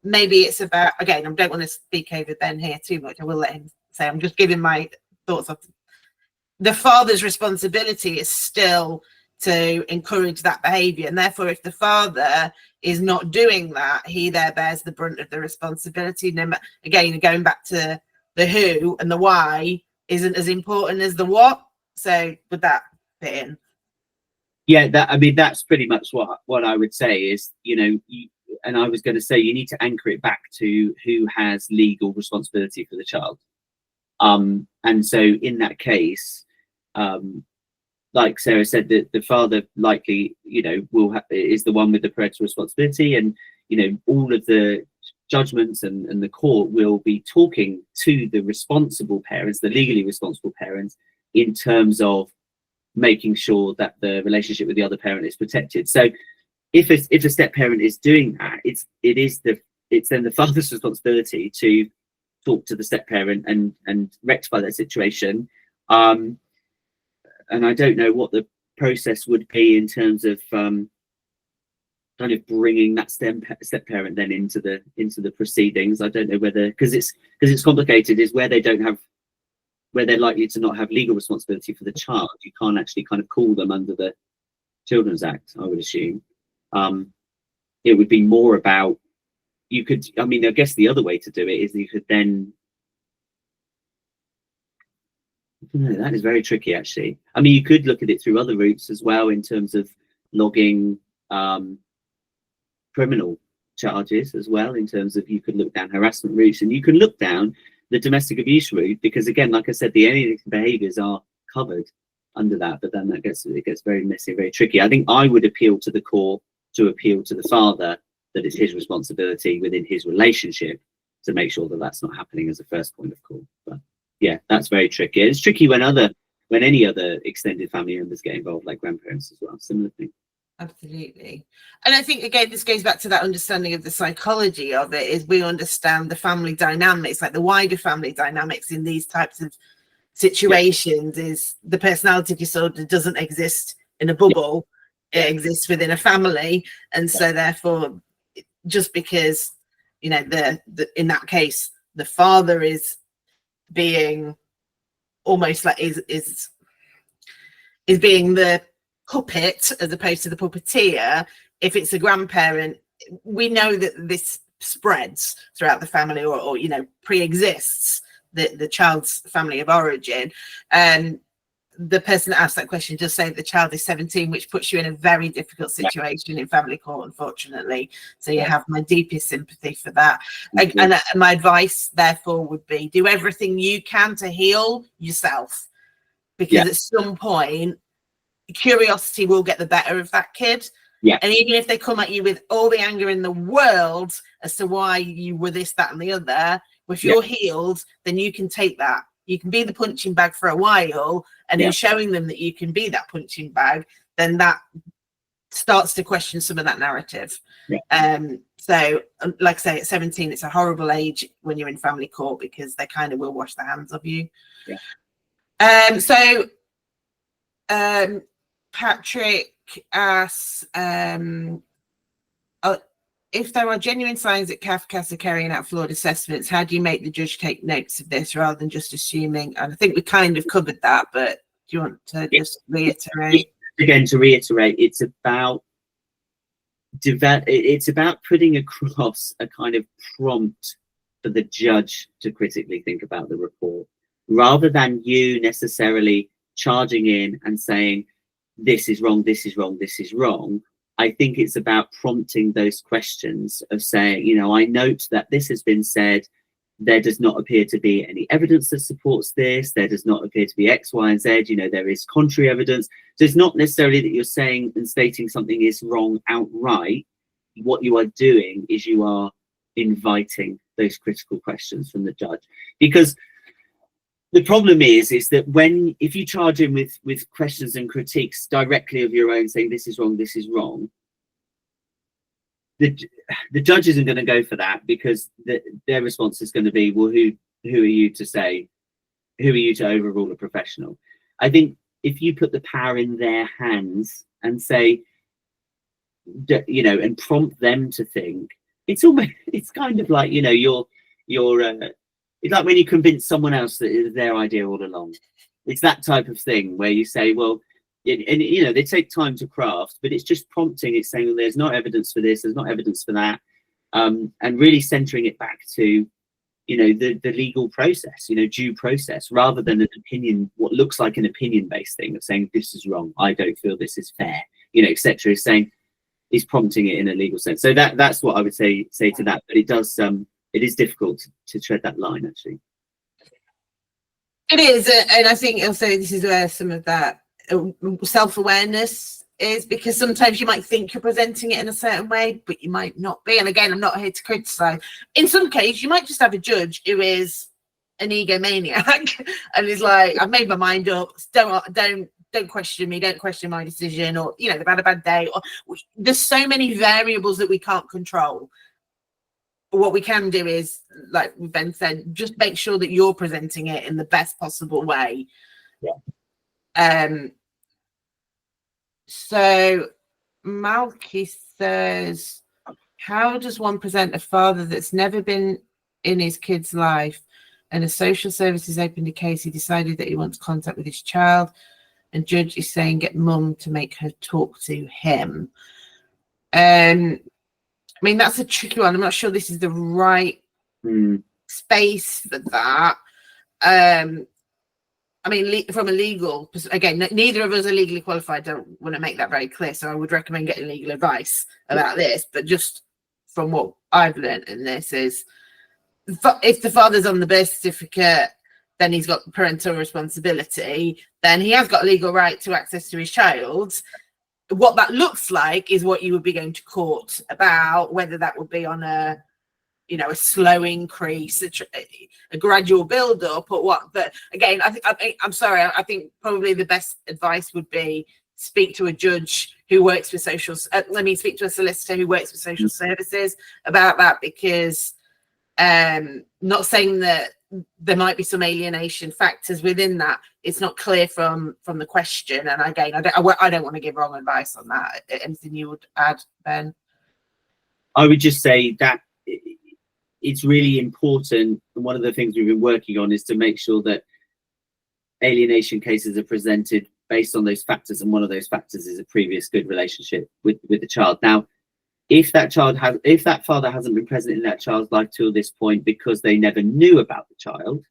Speaker 1: maybe it's about, again, I don't want to speak over Ben here too much. I will let him say, I'm just giving my thoughts of the father's responsibility is still to encourage that behaviour, and therefore if the father is not doing that, he there bears the brunt of the responsibility. Again, going back to the who and the why isn't as important as the what. So would that fit in?
Speaker 2: Yeah, that's pretty much what I would say is, and I was going to say, you need to anchor it back to who has legal responsibility for the child. And so in that case, like Sarah said, that the father likely, is the one with the parental responsibility, and all of the judgments and the court will be talking to the responsible parents, the legally responsible parents, in terms of making sure that the relationship with the other parent is protected. So if a step parent is doing that, it's then the father's responsibility to talk to the step parent and rectify that situation. And I don't know what the process would be in terms of kind of bringing that step parent then into the proceedings. I don't know whether, because it's complicated, is where they're likely to not have legal responsibility for the child. You can't actually kind of call them under the Children's Act, I would assume. It would be more about, I guess the other way to do it is you could then, that is very tricky, actually. I mean, you could look at it through other routes as well, in terms of logging criminal charges as well, in terms of, you could look down harassment routes, and you can look down the domestic abuse route, because again, like I said, the alienating behaviours are covered under that, but then it gets very messy, very tricky. I think I would appeal to the court to appeal to the father that it's his responsibility within his relationship to make sure that that's not happening as a first point of call. But yeah, that's very tricky. It's tricky when any other extended family members get involved, like grandparents as well. Similar thing.
Speaker 1: Absolutely. And I think, again, this goes back to that understanding of the psychology of it, is we understand the family dynamics, like the wider family dynamics in these types of situations. Is the personality disorder doesn't exist in a bubble. It exists within a family. And so therefore, just because, in that case, the father is being almost like is being the puppet as opposed to the puppeteer, if it's a grandparent, we know that this spreads throughout the family, or pre-exists the child's family of origin. And the person that asked that question just say the child is 17, which puts you in a very difficult situation in family court, unfortunately. So you have my deepest sympathy for that. And my advice therefore would be, do everything you can to heal yourself, because at some point curiosity will get the better of that kid. And even if they come at you with all the anger in the world as to why you were this, that and the other, if you're healed, then you can take that. You can be the punching bag for a while, and in showing them that you can be that punching bag, then that starts to question some of that narrative. So like I say, at 17, it's a horrible age when you're in family court, because they kind of will wash their hands of you. Patrick asks, if there are genuine signs that CAFCAS are carrying out flawed assessments, how do you make the judge take notes of this rather than just assuming? And I think we kind of covered that, but do you want to just reiterate?
Speaker 2: Again, to reiterate, it's about putting across a kind of prompt for the judge to critically think about the report, rather than you necessarily charging in and saying, this is wrong, this is wrong, this is wrong. I think it's about prompting those questions of saying, I note that this has been said. There does not appear to be any evidence that supports this. There does not appear to be X, Y, and Z. There is contrary evidence. So it's not necessarily that you're saying and stating something is wrong outright. What you are doing is you are inviting those critical questions from the judge. Because the problem is that if you charge in with questions and critiques directly of your own, saying this is wrong, the judge isn't going to go for that, because their response is going to be, well, who are you to say, who are you to overrule a professional? I think if you put the power in their hands and say, you know, and prompt them to think, it's kind of like, you know, it's like when you convince someone else that it was their idea all along. It's that type of thing where you say, well, and you know, they take time to craft, but it's just prompting. It's saying, well, there's not evidence for this, there's not evidence for that, and really centering it back to, you know, the legal process, you know, due process, rather than an opinion, what looks like an opinion-based thing of saying this is wrong, I don't feel this is fair, you know, etc. Is saying, is prompting it in a legal sense. So that's what I would say to that. But it is difficult to tread that line, actually.
Speaker 1: It is, and I think also this is where some of that self-awareness is, because sometimes you might think you're presenting it in a certain way, but you might not be. And again, I'm not here to criticize. In some case, you might just have a judge who is an egomaniac and is like, I've made my mind up, don't question me, don't question my decision, or, you know, they've had a bad day, or there's so many variables that we can't control. What we can do is, like Ben said, just make sure that you're presenting it in the best possible way. So Malky says, how does one present a father that's never been in his kid's life, and a social services opened a case, he decided that he wants contact with his child, and judge is saying get mum to make her talk to him? I mean, that's a tricky one. I'm not sure this is the right space for that. I mean, from a legal, again, neither of us are legally qualified. Don't want to make that very clear. So I would recommend getting legal advice about this. But just from what I've learned in this is, if the father's on the birth certificate, then he's got parental responsibility. Then he has got legal right to access to his child. What that looks like is what you would be going to court about, whether that would be on a, you know, a slow increase, a gradual build up, or what. But again, I'm sorry, I think probably the best advice would be speak to a judge who works with speak to a solicitor who works with social services about that, because not saying that there might be some alienation factors within that. It's not clear from the question. And again, I don't want to give wrong advice on that. Anything you would add, Ben?
Speaker 2: I would just say that it's really important, and one of the things we've been working on is to make sure that alienation cases are presented based on those factors, and one of those factors is a previous good relationship with the child. Now, if that father hasn't been present in that child's life till this point because they never knew about the child,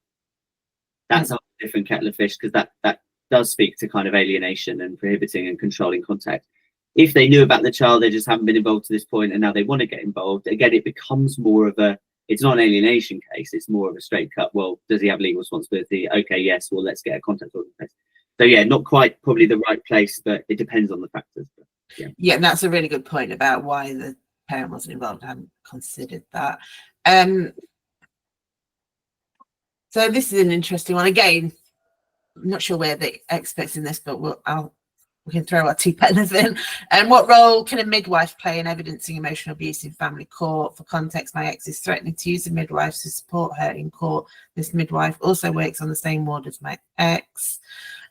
Speaker 2: that's a different kettle of fish, because that does speak to kind of alienation and prohibiting and controlling contact. If they knew about the child, they just haven't been involved to this point, and now they want to get involved, again, it becomes more of a, it's not an alienation case, it's more of a straight cut. Well, does he have legal responsibility? Okay, yes, well, let's get a contact order in place. So yeah, not quite probably the right place, but it depends on the factors. But,
Speaker 1: yeah, and that's a really good point about why the parent wasn't involved. I hadn't considered that. So this is an interesting one. Again, I'm not sure where the experts in this, but we can throw our two penners in. And what role can a midwife play in evidencing emotional abuse in family court? For context, my ex is threatening to use a midwife to support her in court. This midwife also works on the same ward as my ex.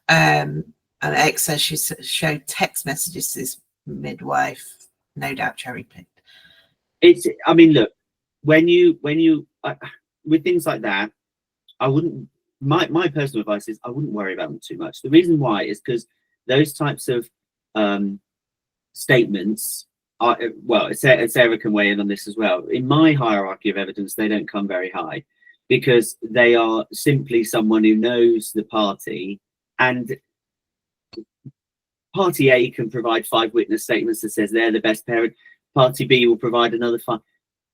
Speaker 1: And the ex says she showed text messages to this midwife, no doubt cherry picked.
Speaker 2: I mean, look, when you with things like that, I wouldn't, my personal advice is I wouldn't worry about them too much. The reason why is because those types of statements are, well, Sarah can weigh in on this as well. In my hierarchy of evidence, they don't come very high, because they are simply someone who knows the party, and party A can provide 5 witness statements that says they're the best parent. Party B will provide another 5.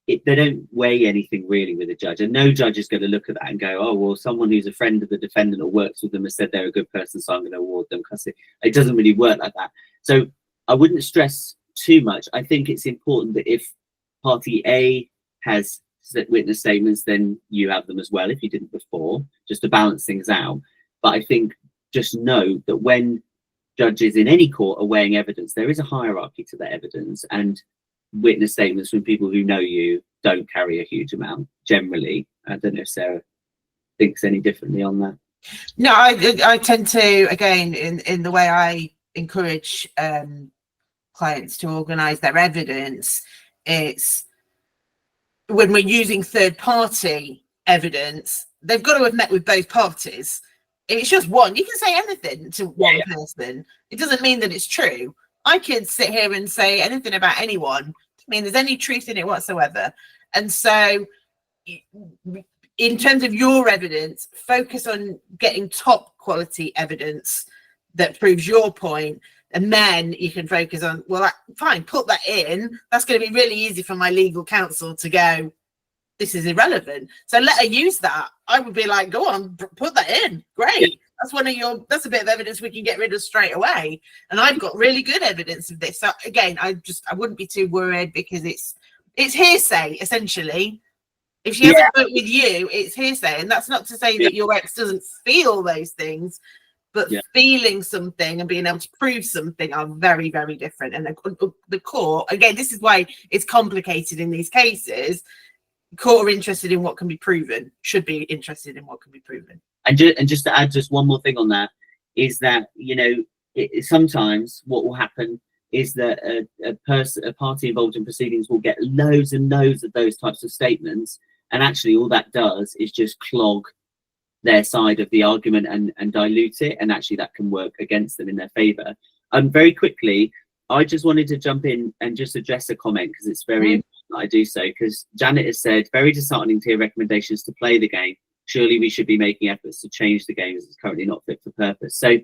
Speaker 2: They don't weigh anything really with a judge, and no judge is going to look at that and go, oh, well, someone who's a friend of the defendant or works with them has said they're a good person, so I'm going to award them custody. It doesn't really work like that. So I wouldn't stress too much. I think it's important that if party A has witness statements, then you have them as well if you didn't before, just to balance things out. But I think just know that when judges in any court are weighing evidence, there is a hierarchy to that evidence, and witness statements from people who know you don't carry a huge amount generally. I don't know if Sarah thinks any differently on that.
Speaker 1: No, I tend to, again, in the way I encourage clients to organise their evidence, it's when we're using third-party evidence, they've got to have met with both parties. If it's just one, you can say anything to one person. It doesn't mean that it's true. I can sit here and say anything about anyone. I mean, there's any truth in it whatsoever. And so in terms of your evidence, focus on getting top quality evidence that proves your point. And then you can focus on, well, fine, put that in. That's going to be really easy for my legal counsel to go, this is irrelevant. So let her use that. I would be like, go on, put that in. Great. That's a bit of evidence we can get rid of straight away. And I've got really good evidence of this. So again, I wouldn't be too worried, because it's hearsay, essentially. If she hasn't worked with you, it's hearsay. And that's not to say that your ex doesn't feel those things, but feeling something and being able to prove something are very, very different. And the court, again, this is why it's complicated in these cases. The court are interested in what can be proven, should be interested in what can be proven.
Speaker 2: And just to add just one more thing on that, is that, you know, sometimes what will happen is that a party involved in proceedings will get loads and loads of those types of statements, and actually all that does is just clog their side of the argument and dilute it, and actually that can work against them in their favor. Very quickly, I just wanted to jump in and just address a comment, because it's very important that I do so, because Janet has said, very disheartening to hear recommendations to play the game. Surely we should be making efforts to change the game, as it's currently not fit for purpose. So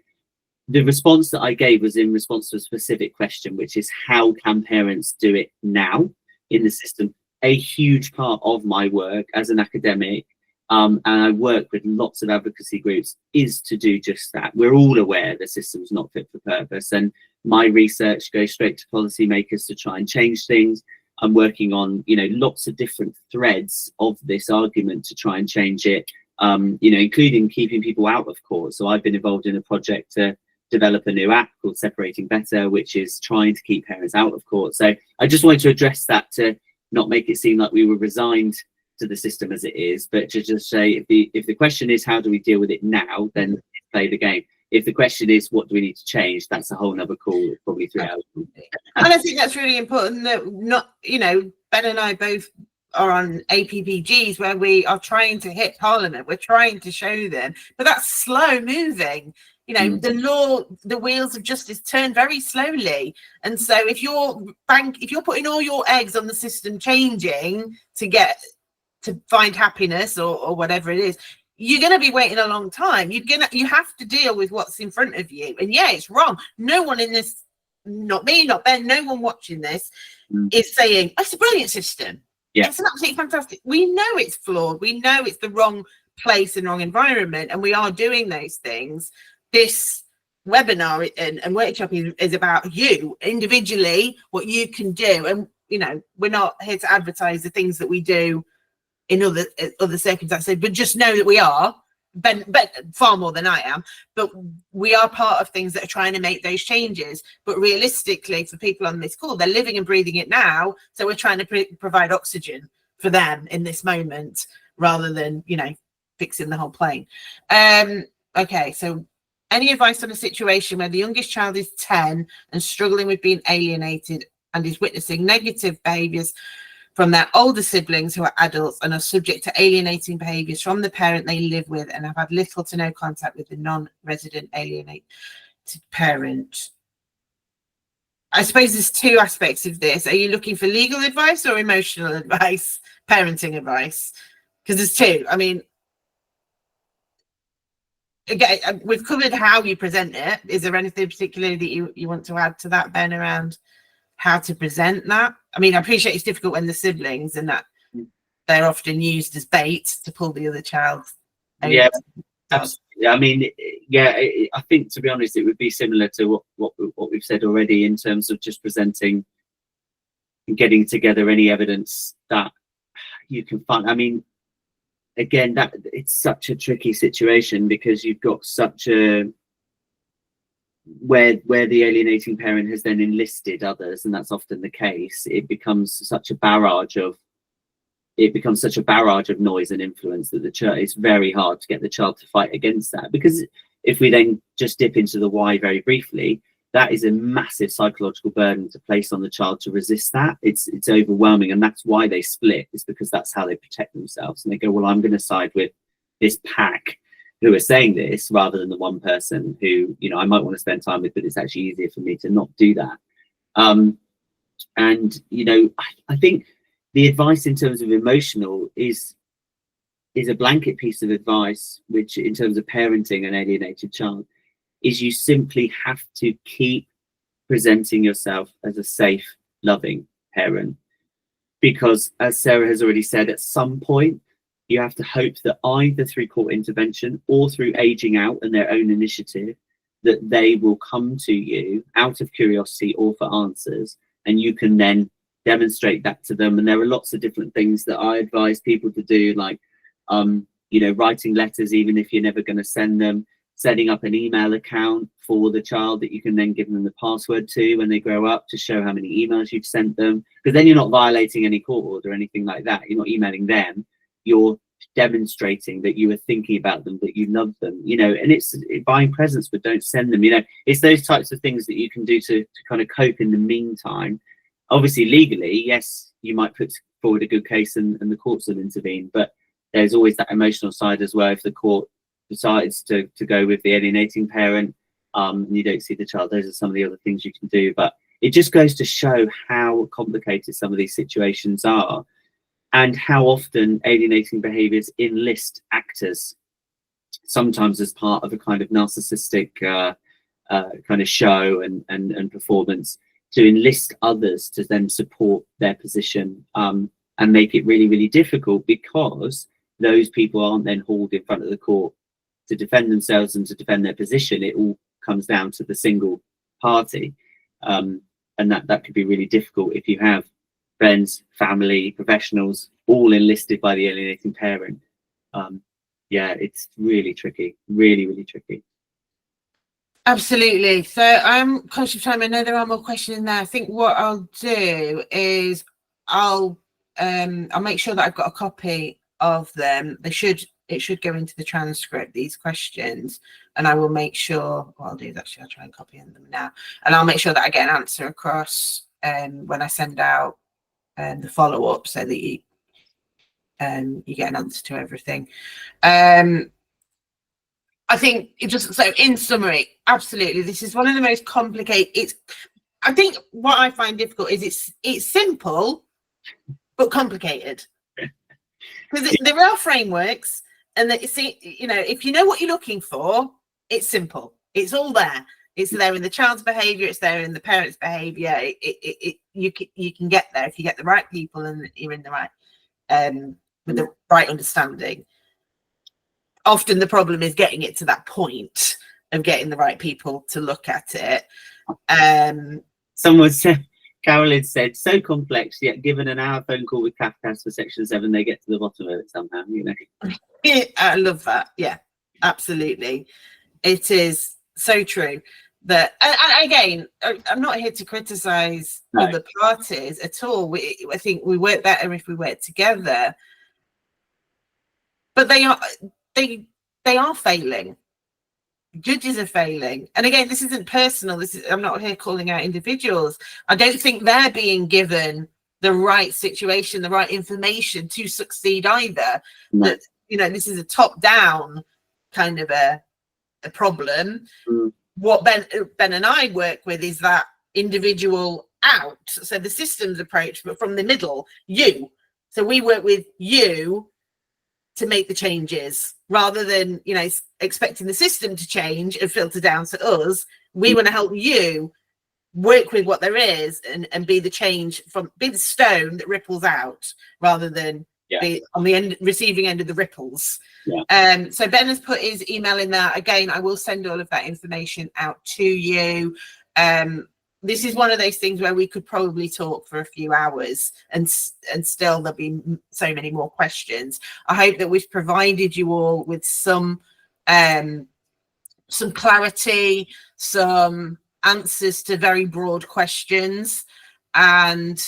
Speaker 2: the response that I gave was in response to a specific question, which is, how can parents do it now in the system? A huge part of my work as an academic, and I work with lots of advocacy groups, is to do just that. We're all aware the system's not fit for purpose, and my research goes straight to policymakers to try and change things. I'm working on, you know, lots of different threads of this argument to try and change it, you know, including keeping people out of court. So I've been involved in a project to develop a new app called Separating Better, which is trying to keep parents out of court. So I just wanted to address that, to not make it seem like we were resigned to the system as it is, but to just say, if the question is how do we deal with it now, then play the game. If the question is what do we need to change, that's a whole nother call, probably 3 hours.
Speaker 1: And I think that's really important, that not, you know, Ben and I both are on APPGs where we are trying to hit Parliament. We're trying to show them, but that's slow moving. You know, the wheels of justice turn very slowly. And so if you're putting all your eggs on the system changing to find happiness or whatever it is, you're going to be waiting a long time. You have to deal with what's in front of you. And yeah, it's wrong. No one in this, not me, not Ben, no one watching this is saying, oh, it's a brilliant system. Yeah, it's an absolutely fantastic. We know it's flawed. We know it's the wrong place and wrong environment. And we are doing those things. This webinar and workshop is about you individually, what you can do. And, you know, we're not here to advertise the things that we do in other circumstances, but just know that we are, Ben far more than I am, but we are part of things that are trying to make those changes. But realistically, for people on this call, they're living and breathing it now, so we're trying to provide oxygen for them in this moment, rather than, you know, fixing the whole plane. Okay, so any advice on a situation where the youngest child is 10 and struggling with being alienated and is witnessing negative behaviours from their older siblings who are adults and are subject to alienating behaviours from the parent they live with and have had little to no contact with the non-resident alienated parent? I suppose there's two aspects of this. Are you looking for legal advice or emotional advice, parenting advice? Because there's two. I mean, again, we've covered how you present it. Is there anything particularly that you want to add to that, Ben, around how to present that? I mean, I appreciate it's difficult when the siblings and that they're often used as bait to pull the other child over.
Speaker 2: Yeah, absolutely. I mean, yeah, I think, to be honest, it would be similar to what we've said already, in terms of just presenting and getting together any evidence that you can find. I mean, again, that it's such a tricky situation, because you've got such a where the alienating parent has then enlisted others, and that's often the case, it becomes such a barrage of noise and influence that the child, it's very hard to get the child to fight against that. Because if we then just dip into the why very briefly, that is a massive psychological burden to place on the child to resist that. It's overwhelming, and that's why they split. It's because that's how they protect themselves, and they go, well, I'm going to side with this pack who are saying this rather than the one person who, you know, I might want to spend time with, but it's actually easier for me to not do that. And you know, I think the advice in terms of emotional is a blanket piece of advice, which in terms of parenting an alienated child, is you simply have to keep presenting yourself as a safe, loving parent. Because as Sarah has already said, at some point, you have to hope that either through court intervention or through aging out and their own initiative, that they will come to you out of curiosity or for answers, and you can then demonstrate that to them. And there are lots of different things that I advise people to do, like you know, writing letters even if you're never going to send them, setting up an email account for the child that you can then give them the password to when they grow up to show how many emails you've sent them, because then you're not violating any court order or anything like that. You're not emailing them, you're demonstrating that you were thinking about them, that you love them, you know. And it's buying presents but don't send them, you know. It's those types of things that you can do to kind of cope in the meantime. Obviously legally, yes, you might put forward a good case and the courts will intervene, but there's always that emotional side as well. If the court decides to go with the alienating parent and you don't see the child, those are some of the other things you can do. But it just goes to show how complicated some of these situations are, and how often alienating behaviours enlist actors, sometimes as part of a kind of narcissistic kind of show and performance, to enlist others to then support their position, and make it really, really difficult, because those people aren't then hauled in front of the court to defend themselves and to defend their position. It all comes down to the single party, and that could be really difficult if you have friends, family, professionals all enlisted by the alienating parent. Yeah, it's really tricky, really, really tricky.
Speaker 1: Absolutely. So I'm conscious of time. I know there are more questions in there. I think what I'll do is I'll make sure that I've got a copy of them. It should go into the transcript, these questions, and I will make sure what I'll do is actually I'll try and copy them now, and I'll make sure that I get an answer across when I send out the follow-up, so that you get an answer to everything. I think it just, so in summary, absolutely, this is one of the most complicated. I think what I find difficult is it's simple but complicated, because there are frameworks, and that, you know, if you know what you're looking for, it's simple. It's all there. It's there in the child's behaviour. It's there in the parent's behaviour. You can get there if you get the right people and you're in the right with the right understanding. Often the problem is getting it to that point of getting the right people to look at it.
Speaker 2: Someone said, Carol had said, so complex, yet given an hour phone call with Kafkas for section 7, they get to the bottom of it somehow, you know.
Speaker 1: Yeah, I love that. Yeah, absolutely. It is so true. That, and again, I'm not here to criticize other parties at all. I think we work better if we work together. But they are failing. Judges are failing. And again, this isn't personal. I'm not here calling out individuals. I don't think they're being given the right situation, the right information to succeed either. No. That, you know, this is a top-down kind of a problem. What Ben and I work with is that individual out. So the systems approach, but from the middle, you. So we work with you to make the changes, rather than, you know, expecting the system to change and filter down to us. We want to help you work with what there is and be the change, be the stone that ripples out, rather than be on the receiving end of the ripples. So Ben has put his email in there. Again, I will send all of that information out to you. This is one of those things where we could probably talk for a few hours and still there'll be so many more questions. I hope that we've provided you all with some some clarity, some answers to very broad questions. And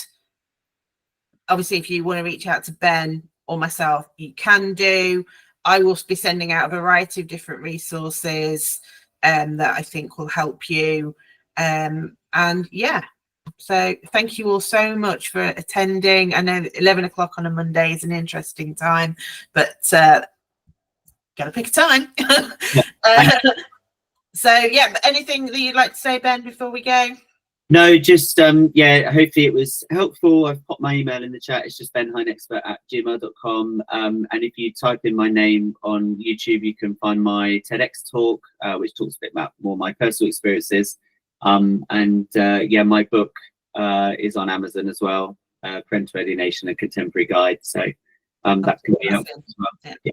Speaker 1: obviously, if you want to reach out to Ben or myself, you can do. I will be sending out a variety of different resources that I think will help you. And yeah, so thank you all so much for attending. I know 11 o'clock on a Monday is an interesting time, but gotta pick a time. So yeah, but anything that you'd like to say, Ben, before we go?
Speaker 2: No, just yeah, hopefully it was helpful. I've popped my email in the chat. It's just benheinexpert@gmail.com. And if you type in my name on YouTube, you can find my TEDx talk, which talks a bit about more my personal experiences. And yeah, my book is on Amazon as well, Parental Alienation: A Contemporary Guide. So that can be helpful as well. Yeah.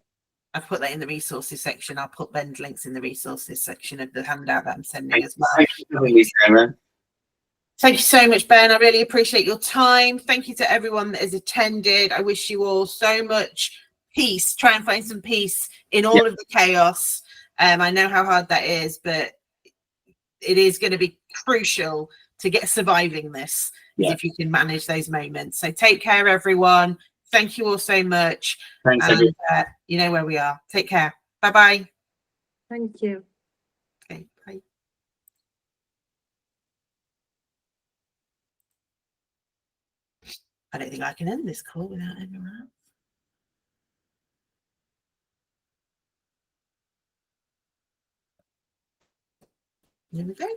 Speaker 1: I've put that in the resources section. I'll put Ben's links in the resources section of the handout that I'm sending as well.
Speaker 2: Thank you for having me, Sarah.
Speaker 1: Thank you so much, Ben. I really appreciate your time. Thank you to everyone that has attended. I wish you all so much peace. Try and find some peace in all of the chaos. I know how hard that is, but it is going to be crucial to get surviving this if you can manage those moments. So take care, everyone. Thank you all so much.
Speaker 2: Thanks,
Speaker 1: and you know where we are. Take care. Bye-bye.
Speaker 3: Thank you.
Speaker 1: Okay, bye. I don't think I can end this call without anyone else. There we go.